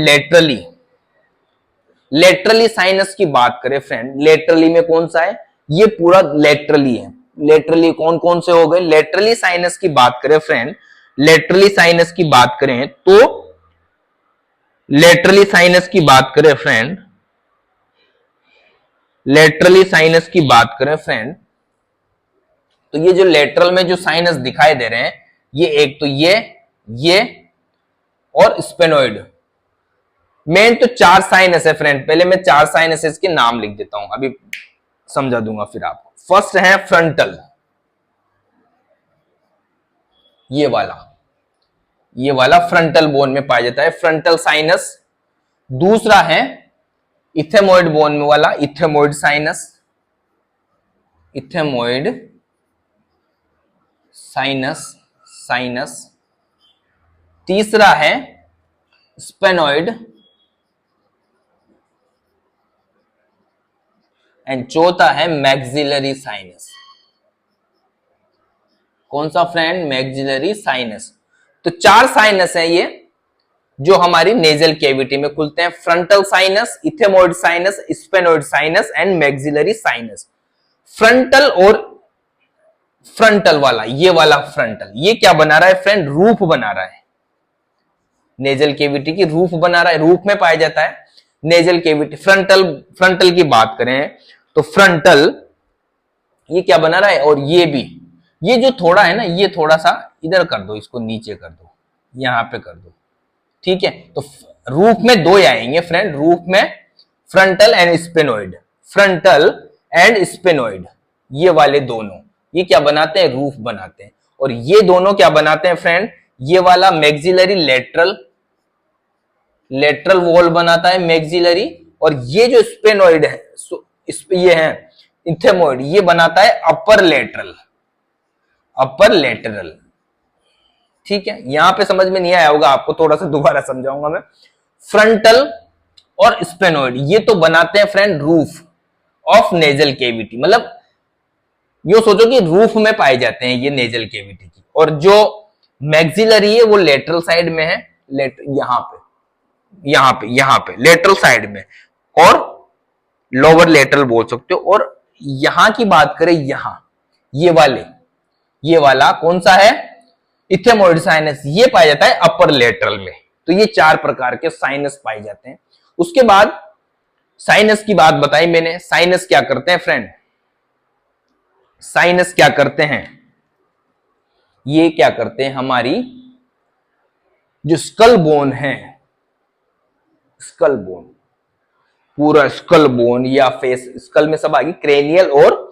लेटरली साइनस की बात करें फ्रेंड, लेटरली में कौन सा है? ये पूरा लेटरली है। लेटरली कौन कौन से हो गए? लेटरली साइनस की बात करें फ्रेंड, लेटरली साइनस की बात करें तो लेटरली साइनस की बात करें फ्रेंड, लेटरली साइनस की बात करें फ्रेंड, तो ये जो लेटरल में जो साइनस दिखाई दे रहे हैं, ये एक तो ये और स्पेनोइड। मेन तो 4 साइनस है फ्रेंड। पहले मैं 4 साइनसेस के नाम लिख देता हूं, अभी समझा दूंगा फिर आपको। फर्स्ट है फ्रंटल, ये वाला फ्रंटल बोन में पाया जाता है, फ्रंटल साइनस। दूसरा है इथेमोइड बोन में वाला इथेमोइड साइनस, इथेमोइड साइनस। तीसरा है स्पेनोइड, एंड चौथा है मैक्सिलरी साइनस। कौन सा फ्रेंड? Maxillary sinus. तो 4 साइनस है ये जो हमारी नेजल कैविटी में खुलते हैं, frontal sinus, ethmoid sinus, sphenoid sinus and maxillary sinus. Frontal और फ्रंटल वाला, ये वाला फ्रंटल, ये क्या बना रहा है फ्रेंड? रूफ बना रहा है, नेजल कैविटी की रूफ बना रहा है। रूफ में पाया जाता है नेजल कैविटी। फ्रंटल की बात करें तो फ्रंटल ये क्या बना रहा है? और ये भी, ये जो थोड़ा है ना, ये थोड़ा सा इधर कर दो, इसको नीचे कर दो, यहां पे कर दो, ठीक है। तो रूफ में 2 आएंगे फ्रेंड, रूफ में frontal and sphenoid, frontal and sphenoid, ये वाले दोनों ये क्या बनाते हैं? रूफ बनाते हैं। और ये दोनों क्या बनाते हैं फ्रेंड? ये वाला मैक्सिलरी लेटरल वॉल बनाता है मैक्सिलरी, और ये जो स्पेनोइड है, ये है इथेमोइड, ये बनाता है अपर लेटरल। ठीक है, यहां पे समझ में नहीं आया होगा आपको, थोड़ा सा दोबारा समझाऊंगा मैं। फ्रंटल और स्पेनोइड ये तो बनाते हैं friend roof of nasal cavity, मतलब यो सोचो कि रूफ में पाए जाते हैं ये नेजल कैविटी की। और जो मैक्सिलरी है वो लेटरल साइड में है, यहां पे लेटरल साइड में, और लोअर लेटरल बोल सकते हो। और यहां की बात करें, यहां ये वाला कौन सा है? इथेमोइड साइनस, ये पाया जाता है अपर लेटरल में। तो ये 4 प्रकार के साइनस पाए जाते हैं। उसके बाद साइनस की बात बताई मैंने, साइनस क्या करते हैं फ्रेंड? साइनस क्या करते हैं? ये क्या करते हैं? हमारी जो स्कल बोन है, स्कल बोन, पूरा स्कल बोन या फेस, स्कल में सब आ गई, क्रेनियल और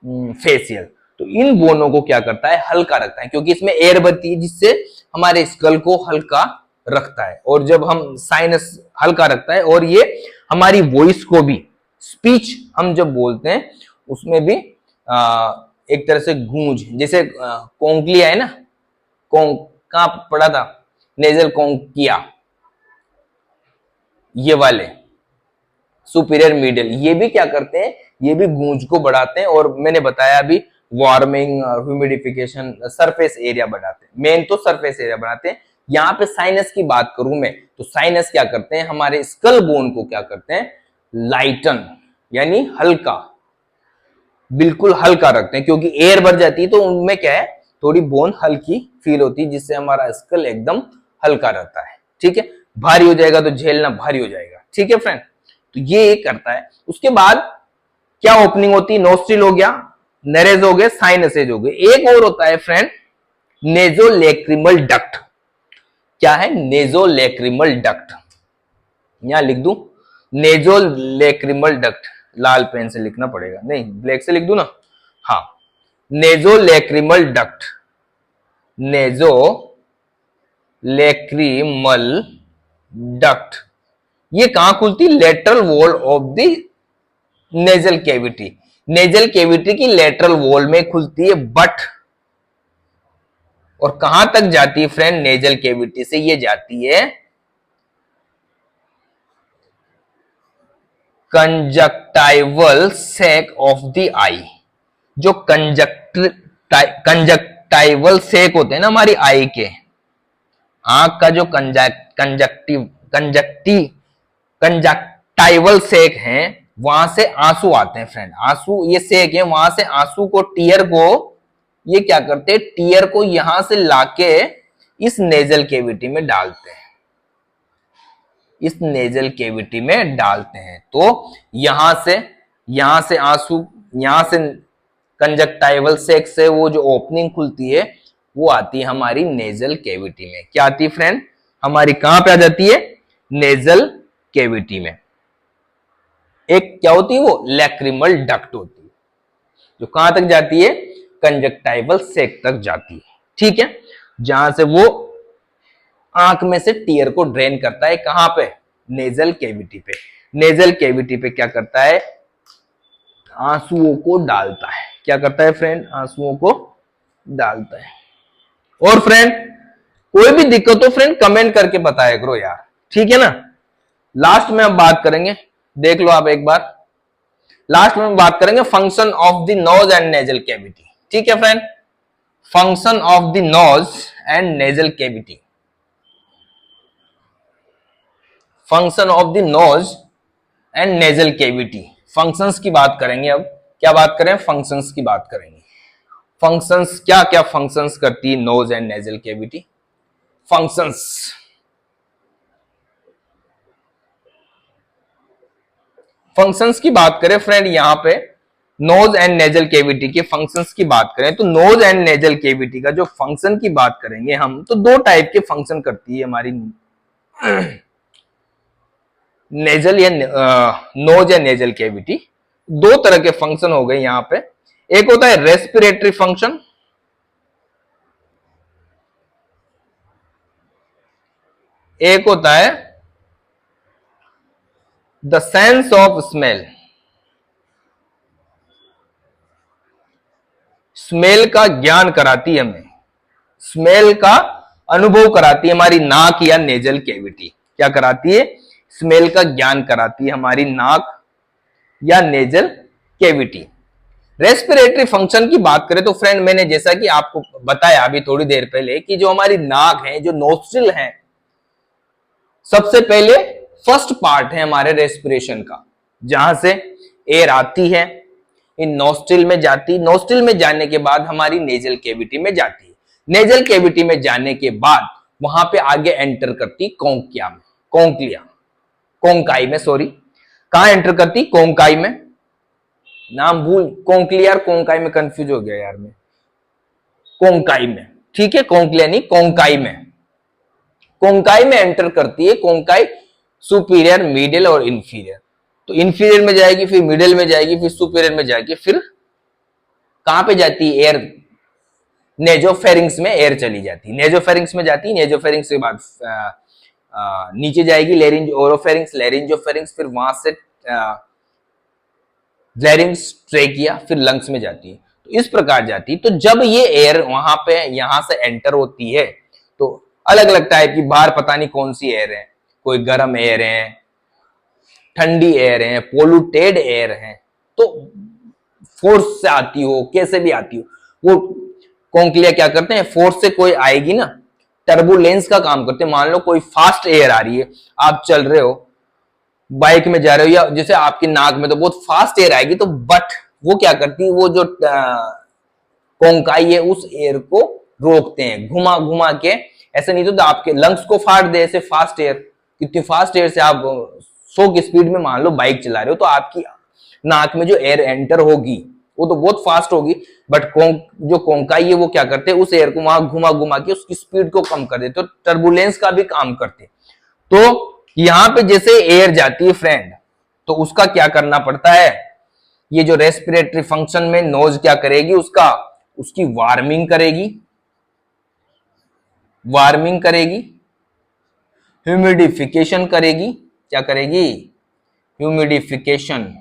फेसियल, तो इन बोनों को क्या करता है? हल्का रखता है, क्योंकि इसमें एयर बनती है जिससे हमारे स्कल को हल्का रखता है। और जब हम साइनस हल्का रखता है, और ये हमारी वॉइस को भी, स्पीच हम जब बोलते हैं उसमें भी एक तरह से गूंज, जैसे कोंकलिया है ना, कहां पड़ा था? नेजल कोंकिया, ये वाले सुपीरियर मिडिल, ये भी क्या करते हैं? ये भी गूंज को बढ़ाते हैं। और मैंने बताया अभी वार्मिंग, ह्यूमिडिफिकेशन, सरफेस एरिया बढ़ाते हैं। मेन तो सरफेस एरिया बढ़ाते हैं। यहाँ पे साइनस की बात करूं मैं, तो साइनस क्या करते हैं, हमारे स्कल बोन को क्या करते हैं, लाइटन यानी हल्का, बिल्कुल हल्का रखते हैं, क्योंकि एयर बढ़ जाती है तो उनमें क्या है, थोड़ी बोन हल्की फील होती है, जिससे हमारा स्कल एकदम हल्का रहता है। ठीक है, भारी हो जाएगा तो झेलना भारी हो जाएगा। ठीक है फ्रेंड, तो ये करता है। उसके बाद क्या ओपनिंग होती है, नोस्ट्रिल हो गया, नेरेज हो गए, साइनसेज हो गए। एक और होता है फ्रेंड नेजोलैक्रिमल डक्ट। क्या है, नेजोलैक्रिमल डक्ट, यहां लिख दूं नेजोलैक्रिमल डक्ट, लाल पेन से लिखना पड़ेगा, नहीं ब्लैक से लिख दूं ना, हाँ, नेजोलैक्रिमल डक्ट, नेजोलैक्रिमल डक्ट, ये कहां खुलती, lateral wall of the nasal cavity, nasal cavity की लेटरल वॉल में खुलती है, बट और कहां तक जाती है फ्रेंड, नेजल कैविटी से ये जाती है कंजक्टाइवल सैक ऑफ द आई। जो कंजक्टाइवल सैक होते हैं ना हमारी आई के, आंख का जो कंजक्टाइवल सेक है, वहां से आंसू आते हैं फ्रेंड, आंसू ये सेक है, वहां से आंसू को, टीयर को, ये क्या करते हैं, टीयर को यहां से लाके इस नेजल केविटी में डालते हैं, इस नेजल केविटी में डालते हैं। तो यहां से आंसू, यहां से कंजक्टाइवल सेक से वो जो ओपनिंग खुलती है वो आती है हमारी नेजल केविटी में। क्या आती है फ्रेंड, हमारी कहां पे आ जाती है, नेजल केविटी में। एक क्या होती है, वो लैक्रिमल डक्ट होती है, जो कहां तक जाती है, कंजक्टाइवल सेक तक जाती है। ठीक है, जहां से वो आंख में से टीयर को ड्रेन करता है, कहां पे, नेजल केविटी पे। नेजल केविटी पे क्या करता है, आंसुओं को डालता है। क्या करता है फ्रेंड, आंसुओं को डालता है। और फ्रेंड कोई भी दिक्कत हो फ्रेंड कमेंट करके बताया करो यार, ठीक है ना। लास्ट में हम बात करेंगे, देख लो आप एक बार, लास्ट में हम बात करेंगे function of the nose and nasal cavity. ठीक है friend, function of the nose and nasal cavity, function of the nose and nasal cavity, functions की बात करेंगे। अब क्या बात करें, फंक्शंस की बात करेंगे। फंक्शंस, क्या क्या फंक्शंस करती है nose and nasal cavity, functions. Functions की बात करें फ्रेंड, यहां पे नोज एंड नेजल कैविटी के फंक्शंस की बात करें तो नोज एंड नेजल कैविटी का जो फंक्शन की बात करेंगे हम, तो दो टाइप के फंक्शन करती है हमारी नेजल या नोज या नेजल कैविटी। दो तरह के फंक्शन हो गए यहां पे, एक होता है रेस्पिरेटरी फंक्शन, एक होता है the sense of smell, smell का ज्ञान कराती है हमें, स्मेल का अनुभव कराती है हमारी नाक या नेजल कैविटी। क्या कराती है, स्मेल का ज्ञान कराती है हमारी नाक या नेजल कैविटी। रेस्पिरेटरी फंक्शन की बात करें तो फ्रेंड मैंने जैसा कि आपको बताया अभी थोड़ी देर पहले कि जो हमारी नाक है, जो नोस्ट्रिल है, सबसे पहले फर्स्ट पार्ट है हमारे रेस्पिरेशन का, जहां से एयर आती है, इन नोस्ट्रिल में जाती, नोस्ट्रिल में जाने के बाद हमारी नेजल कैविटी में जाती है, नेजल कैविटी में जाने के बाद वहां पे आगे एंटर करती कोंकिया में, कोंकाई में, सॉरी, कहां एंटर करती, कोंकाई में, नाम भूल, कोंक्लिया और कोंकाई में कंफ्यूज हो गया यार मैं, कोंकाई में, ठीक है, कोंक्लिया नहीं, कोंकाई में, कोंकाई में एंटर करती है। कोंकाई सुपीरियर, मिडिल और इंफीरियर, तो इंफीरियर में जाएगी, फिर मिडिल में जाएगी, फिर सुपीरियर में जाएगी, फिर कहां पे जाती है, एयर नेजोफेरिंग्स में एयर चली जाती है, नेजोफेरिंग्स में जाती है, नेजोफेरिंग्स के बाद नीचे जाएगी लेरिंज ओरोफेरिंग्स, लेरिंजोफेरिंग्स, फिर वहां से लैरिंग्स, ट्रेकिया, फिर लंग्स में जाती है, तो इस प्रकार जाती है। तो जब ये एयर वहां पे यहां से एंटर होती है तो अलग अलग टाइप की, बाहर पता नहीं कौन सी एयर है, कोई गर्म एयर है, ठंडी एयर है, पोल्यूटेड एयर है, तो फोर्स से आती हो, कैसे भी आती हो, वो कॉन्क्लिया क्या करते हैं, फोर्स से कोई आएगी ना, टर्बुलेंस का काम करते हैं। मान लो कोई फास्ट एयर आ रही है, आप चल रहे हो, बाइक में जा रहे हो, या जैसे आपकी नाक में तो बहुत फास्ट एयर आएगी, तो बट वो क्या करती है, वो जो कोंकाई है उस एयर को रोकते हैं घुमा घुमा के। ऐसे नहीं तो आपके लंग्स को फाड़ दे ऐसे फास्ट एयर, कितनी फास्ट एयर से आप 100 की स्पीड में मान लो बाइक चला रहे हो, तो आपकी नाक में जो एयर एंटर होगी वो तो बहुत फास्ट होगी, बट जो कोंकाई है वो क्या करते हैं, उस एयर को वहां घुमा घुमा के उसकी स्पीड को कम कर देते, तो टर्बुलेंस का भी काम करते। तो यहां पे जैसे एयर जाती है फ्रेंड, तो उसका क्या करना पड़ता है, ये जो रेस्पिरेटरी फंक्शन में नोज क्या करेगी, उसकी वार्मिंग करेगी, ह्यूमिडिफिकेशन करेगी, क्या करेगी, ह्यूमिडिफिकेशन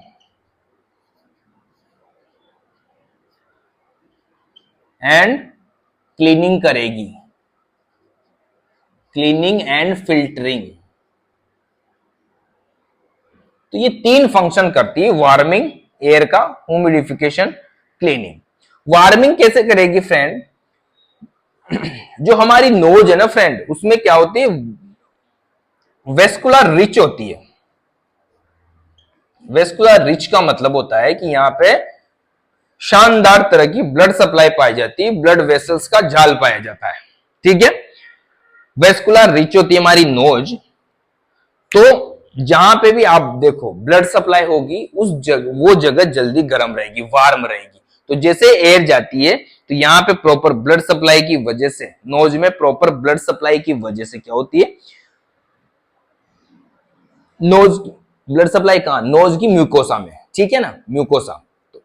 एंड क्लीनिंग करेगी, क्लीनिंग एंड फिल्टरिंग। तो ये 3 फंक्शन करती है वार्मिंग एयर का, ह्यूमिडिफिकेशन, क्लीनिंग। वार्मिंग कैसे करेगी फ्रेंड, जो हमारी नोज है ना फ्रेंड, उसमें क्या होती है, वेस्कुलर रिच होती है। वेस्कुलर रिच का मतलब होता है कि यहां पे शानदार तरह की ब्लड सप्लाई पाई जाती है, ब्लड वेसल्स का जाल पाया जाता है, ठीक है। वेस्कुलर रिच होती है हमारी नोज, तो जहां पे भी आप देखो ब्लड सप्लाई होगी वो जगह जल्दी गर्म रहेगी, वार्म रहेगी। तो जैसे एयर जाती है, तो यहां पे प्रॉपर ब्लड सप्लाई की वजह से, नोज में प्रॉपर ब्लड सप्लाई की वजह से क्या होती है, नोज ब्लड सप्लाई कहां, नोज की म्यूकोसा में, ठीक है ना, म्यूकोसा। तो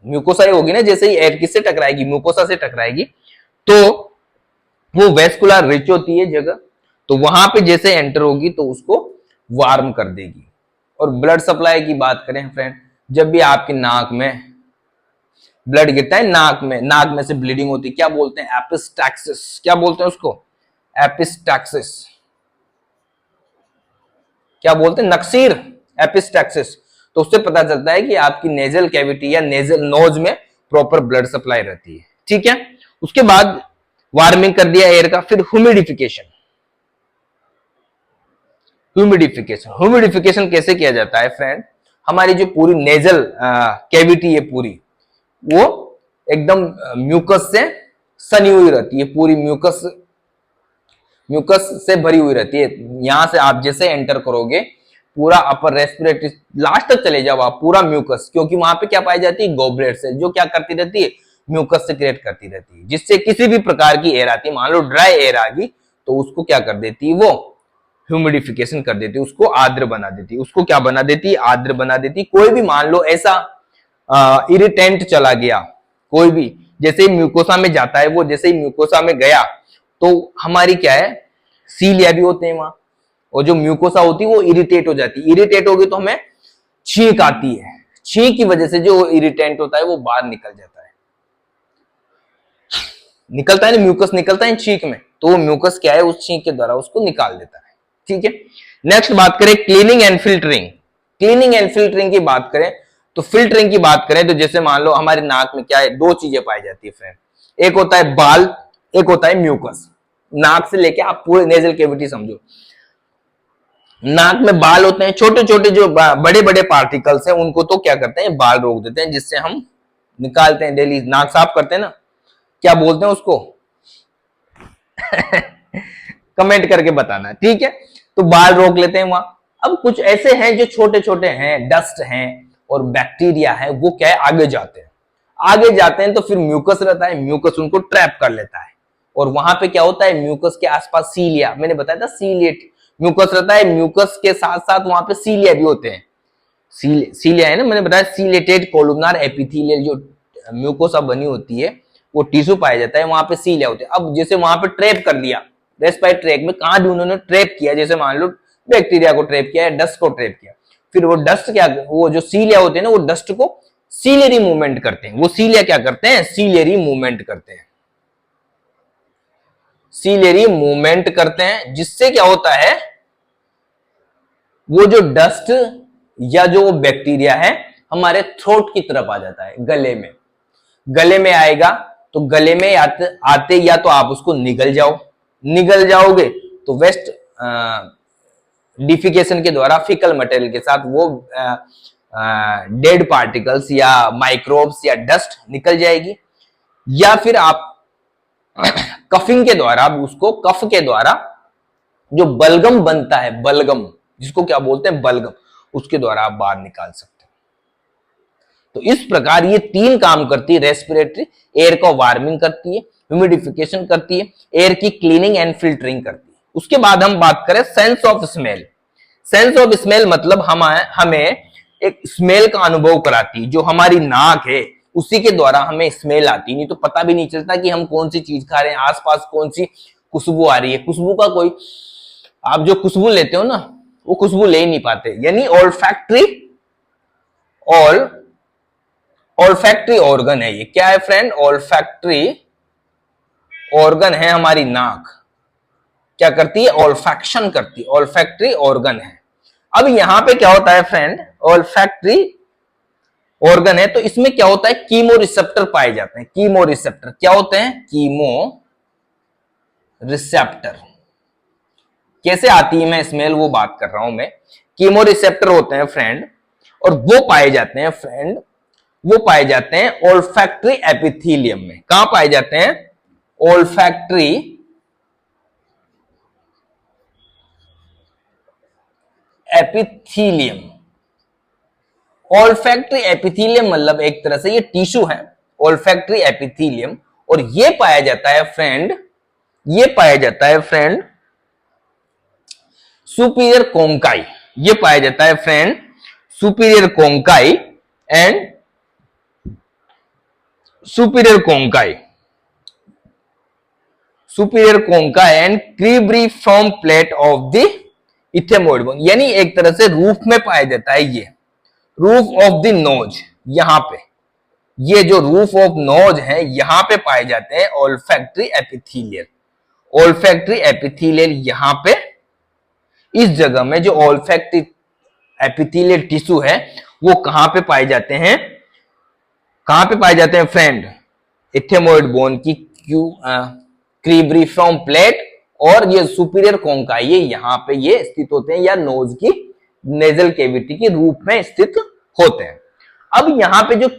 म्यूकोसा होगी ना, जैसे ही एयर किससे टकराएगी, म्यूकोसा से टकराएगी, तो वो वेस्कुलर रिच होती है जगह, तो वहां पे जैसे एंटर होगी तो उसको वार्म कर देगी। और ब्लड सप्लाई की बात करें फ्रेंड, जब भी आपकी नाक में ब्लड गिरता है, नाक में से ब्लीडिंग होती है, क्या बोलते हैं, एपिस्टैक्सिस, क्या बोलते हैं उसको, एपिस्टैक्सिस, क्या बोलते हैं, नक्सीर, एपिस्टैक्सिस। तो उससे पता चलता है कि आपकी नेजल कैविटी या नेजल नोज में प्रॉपर ब्लड सप्लाई रहती है, ठीक है। उसके बाद वार्मिंग कर दिया एयर का, फिर ह्यूमिडिफिकेशन। ह्यूमिडिफिकेशन कैसे किया जाता है फ्रेंड, हमारी जो पूरी नेजल कैविटी है पूरी, वो एकदम म्यूकस से सनी हुई रहती है, पूरी म्यूकस से भरी हुई रहती है। यहां से आप जैसे एंटर करोगे, पूरा अपर रेस्पिरेटरी लास्ट तक चले जाओ आप, पूरा म्यूकस, क्योंकि वहां पे क्या पाई जाती है, गोबलेट से, जो क्या करती रहती है, म्यूकस से क्रिएट करती रहती है, जिससे किसी भी प्रकार की एयर आती है, मान लो ड्राई एयर आ गई, तो उसको क्या कर देती है, वो ह्यूमिडिफिकेशन कर देती है, उसको आर्द्र बना देती है, उसको क्या बना देती है, आर्द्र बना देती है। कोई भी मान लो ऐसा इरिटेंट चला गया, कोई भी जैसे ही म्यूकोसा में जाता है, वो जैसे ही म्यूकोसा में गया, तो हमारी क्या है, सीलिया भी होते हैं वहां, और जो म्यूकोसा होती है वो इरिटेट हो जाती है, इरिटेट होगी तो हमें छींक आती है, छींक की वजह से जो इरिटेंट होता है वो बाहर निकल जाता है, निकलता है ना, म्यूकस निकलता है छींक में, तो वो म्यूकस क्या है, उस छींक के द्वारा उसको निकाल देता है, ठीक है। नेक्स्ट बात करें cleaning and filtering. Cleaning and filtering की बात करें, तो फिल्टरिंग की बात करें तो जैसे मान लो हमारे नाक में क्या है, 2 चीजें पाई जाती है फ्रेंड, एक होता है बाल, एक होता है म्यूकस। नाक से लेके आप पूरे नेजल कैविटी समझो, नाक में बाल होते हैं, छोटे छोटे जो बड़े बड़े पार्टिकल्स हैं, उनको तो क्या करते हैं, बाल रोक देते हैं, जिससे हम निकालते हैं, डेली नाक साफ करते हैं ना, क्या बोलते हैं उसको कमेंट करके बताना, ठीक है। तो बाल रोक लेते हैं वहां। अब कुछ ऐसे हैं जो छोटे छोटे हैं, डस्ट हैं और बैक्टीरिया है, वो क्या है, आगे जाते हैं, तो फिर म्यूकस रहता है, म्यूकस उनको ट्रैप कर लेता है, और वहां पे क्या होता है, म्यूकस के आसपास सीलिया, मैंने बताया था सीलिएट म्यूकस रहता है, म्यूकस के साथ साथ वहां पे सीलिया भी होते हैं, सीलिया है ना, मैंने बताया सीलेटेड कोलुमनार एपिथेलियल, जो म्यूकोसा बनी होती है, वो टिश्यू पाया जाता है, वहां पे सीलिया होते हैं। अब जैसे वहां पे ट्रैप कर दिया, रेस्पिरेटरी ट्रैक में कहां भी उन्होंने ट्रैप किया, जैसे मान लो बैक्टीरिया को ट्रैप किया या डस्ट को ट्रैप किया, फिर वो डस्ट क्या, वो जो सीलिया होते हैं ना, वो डस्ट को सीलियरी मूवमेंट करते हैं, वो सीलिया क्या करते हैं, सीलियरी मूवमेंट करते हैं, सीलियरी मूवमेंट करते हैं, जिससे क्या होता है, वो जो डस्ट या जो बैक्टीरिया है हमारे थ्रोट की तरफ आ जाता है, गले में आएगा। तो गले में आते या तो आप उसको निगल जाओगे तो वेस्ट डिफिकेशन के द्वारा फिकल मटेरियल के साथ वो डेड पार्टिकल्स या माइक्रोब्स या डस्ट निकल जाएगी। या फिर आप कफिंग के द्वारा, उसको कफ के द्वारा जो बलगम बनता है, बलगम जिसको क्या बोलते हैं, बलगम, उसके द्वारा आप बाहर निकाल सकते हो। तो इस प्रकार ये 3 काम करती है रेस्पिरेटरी। एयर को वार्मिंग करती है, ह्यूमिडिफिकेशन करती है, एयर की क्लीनिंग एंड फिल्टरिंग करती है। उसके बाद हम बात करें sense of smell. Sense of smell मतलब हमें एक स्मेल का अनुभव कराती है। जो हमारी नाक है उसी के द्वारा हमें स्मेल आती, नहीं तो पता भी नहीं चलता कि हम कौन सी चीज खा रहे हैं, आसपास कौन सी खुशबू आ रही है। खुशबू का कोई, आप जो खुशबू लेते हो ना, वो खुशबू ले ही नहीं पाते। यानी ऑल्फैक्टरी ऑर्गन है ये। क्या है फ्रेंड? ऑल्फैक्टरी ऑर्गन है हमारी नाक। क्या करती है? ऑल्फैक्शन करती है, ऑल्फैक्टरी ऑर्गन है। अब यहां पे क्या होता है फ्रेंड, ऑल्फैक्टरी ऑर्गन है तो इसमें क्या होता है, कीमो रिसेप्टर पाए जाते हैं। कीमो रिसेप्टर क्या होते हैं? Chemo receptor. कैसे आती है मैं स्मेल, वो बात कर रहा हूं मैं। कीमो रिसेप्टर होते हैं फ्रेंड, और वो पाए जाते हैं फ्रेंड, वो पाए जाते हैं ऑल्फैक्टरी एपिथेलियम में। कहां पाए जाते हैं? Olfactory epithelium. ऑल्फैक्टरी एपिथेलियम मतलब एक तरह से ये टिश्यू है, ऑल्फैक्टरी एपिथेलियम। और ये पाया जाता है फ्रेंड, ये पाया जाता है फ्रेंड सुपीरियर कोंकाई। ये पाया जाता है friend superior conchae and superior conchae, superior conchae and cribriform plate of the ethmoid bone. यानी एक तरह से रूफ में पाया जाता है, ये रूफ ऑफ द नोज। यहां पे ये जो रूफ ऑफ नोज है यहां पे पाए जाते हैं ऑल्फैक्टरी एपिथेलियल। ऑल्फैक्टरी एपिथेलियल यहां पे इस जगह में जो ऑल्फैक्टरी एपिथेलियल टिश्यू है वो कहां पे पाए जाते हैं? कहां पे पाए जाते हैं फ्रेंड? इथेमोइड बोन की क्रीब्रिफॉर्म प्लेट और ये सुपीरियर कोंकाई, ये यहां पे ये स्थित होते हैं, या नोज की नेजल कैविटी के रूप में स्थित होते हैं। अब यहां पे जो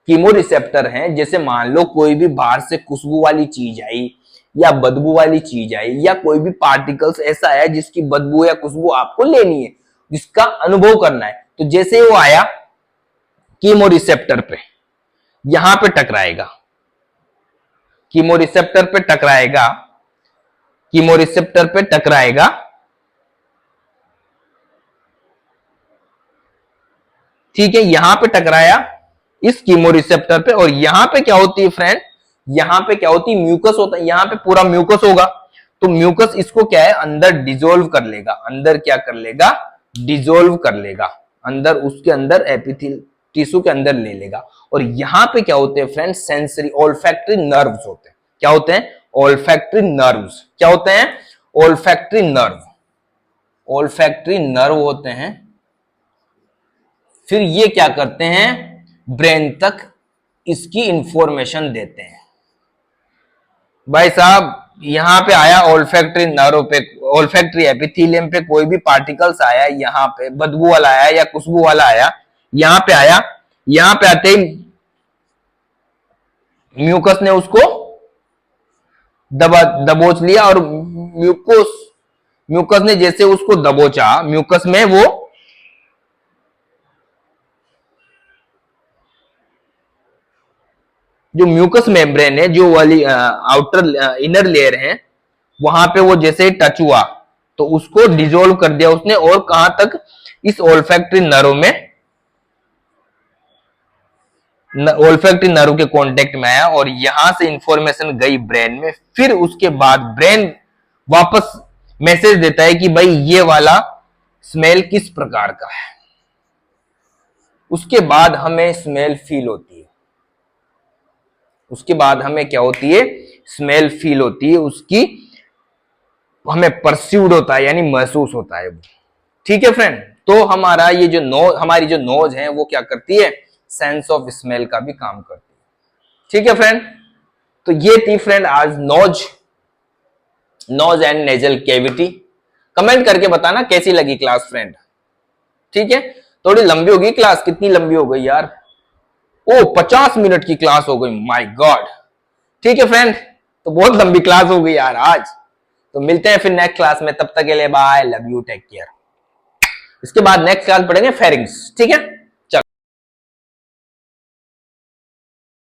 कीमो रिसेप्टर हैं, जैसे मान लो कोई भी बाहर से खुशबू वाली चीज आई या बदबू वाली चीज आई, या कोई भी पार्टिकल्स ऐसा है जिसकी बदबू या खुशबू आपको लेनी है, जिसका अनुभव करना है, तो जैसे वो आया कीमो रिसेप्टर पे, यहां पे टकराएगा, कीमो रिसेप्टर पे टकराएगा, कीमो रिसेप्टर पे टकराएगा। ठीक है, यहां पे टकराया इस कीमो रिसेप्टर पे, और यहां पे क्या होती है फ्रेंड, यहां पे क्या होती है, म्यूकस होता है। यहां पे पूरा म्यूकस होगा, तो म्यूकस इसको क्या है, अंदर डिजोल्व कर लेगा। अंदर क्या कर लेगा? डिजोल्व कर लेगा, अंदर उसके अंदर एपिथेलियल टिश्यू के अंदर ले लेगा। और यहां पे क्या होते हैं फ्रेंड, सेंसरी ऑल्फैक्टरी नर्व्स होते हैं। क्या होते हैं? Olfactory nerves. क्या होते हैं? ऑल्फैक्टरी नर्व, ऑल्फैक्टरी नर्व होते हैं। फिर ये क्या करते हैं, ब्रेन तक इसकी इंफॉर्मेशन देते हैं। भाई साहब यहां पे आया ऑल्फैक्टरी नर्व पे, ऑल्फैक्टरी एपिथेलियम पे कोई भी पार्टिकल्स आया, यहां पे बदबू वाला आया या खुशबू वाला आया, यहां पे आया, यहां पे आते ही म्यूकस ने उसको दबोच लिया, और म्यूकस ने जैसे उसको दबोचा, म्यूकस में वो जो म्यूकस मेम्ब्रेन है, जो वाली आउटर इनर लेयर है, वहां पे वो जैसे ही टच हुआ तो उसको डिसॉल्व कर दिया उसने, और कहां तक, इस ऑल्फैक्टरी नर्व में, ऑल्फैक्टरी नर्व के कांटेक्ट में आया, और यहां से इंफॉर्मेशन गई ब्रेन में। फिर उसके बाद ब्रेन वापस मैसेज देता है कि भाई ये वाला स्मेल किस प्रकार का है। उसके बाद हमें स्मेल फील होती है, उसके बाद हमें क्या होती है, स्मेल फील होती है, उसकी हमें परस्यूड होता है, यानी महसूस होता है। ठीक है फ्रेंड, तो हमारा ये जो हमारी जो नोज है वो क्या करती है, सेंस ऑफ स्मेल का भी काम करती है। ठीक है फ्रेंड, तो ये थी फ्रेंड आज nose and nasal cavity. Comment करके बताना कैसी लगी क्लास फ्रेंड। ठीक है, थोड़ी लंबी हो गई क्लास, कितनी लंबी हो गई यार, ओ 50 मिनट की क्लास हो गई, माय गॉड। ठीक है फ्रेंड, तो बहुत लंबी क्लास हो गई यार आज। तो मिलते हैं फिर नेक्स्ट क्लास में, तब तक के लिए bye, love you, take care. इसके बाद नेक्स्ट क्लास पढ़ेंगे फेरिंग्स। ठीक है।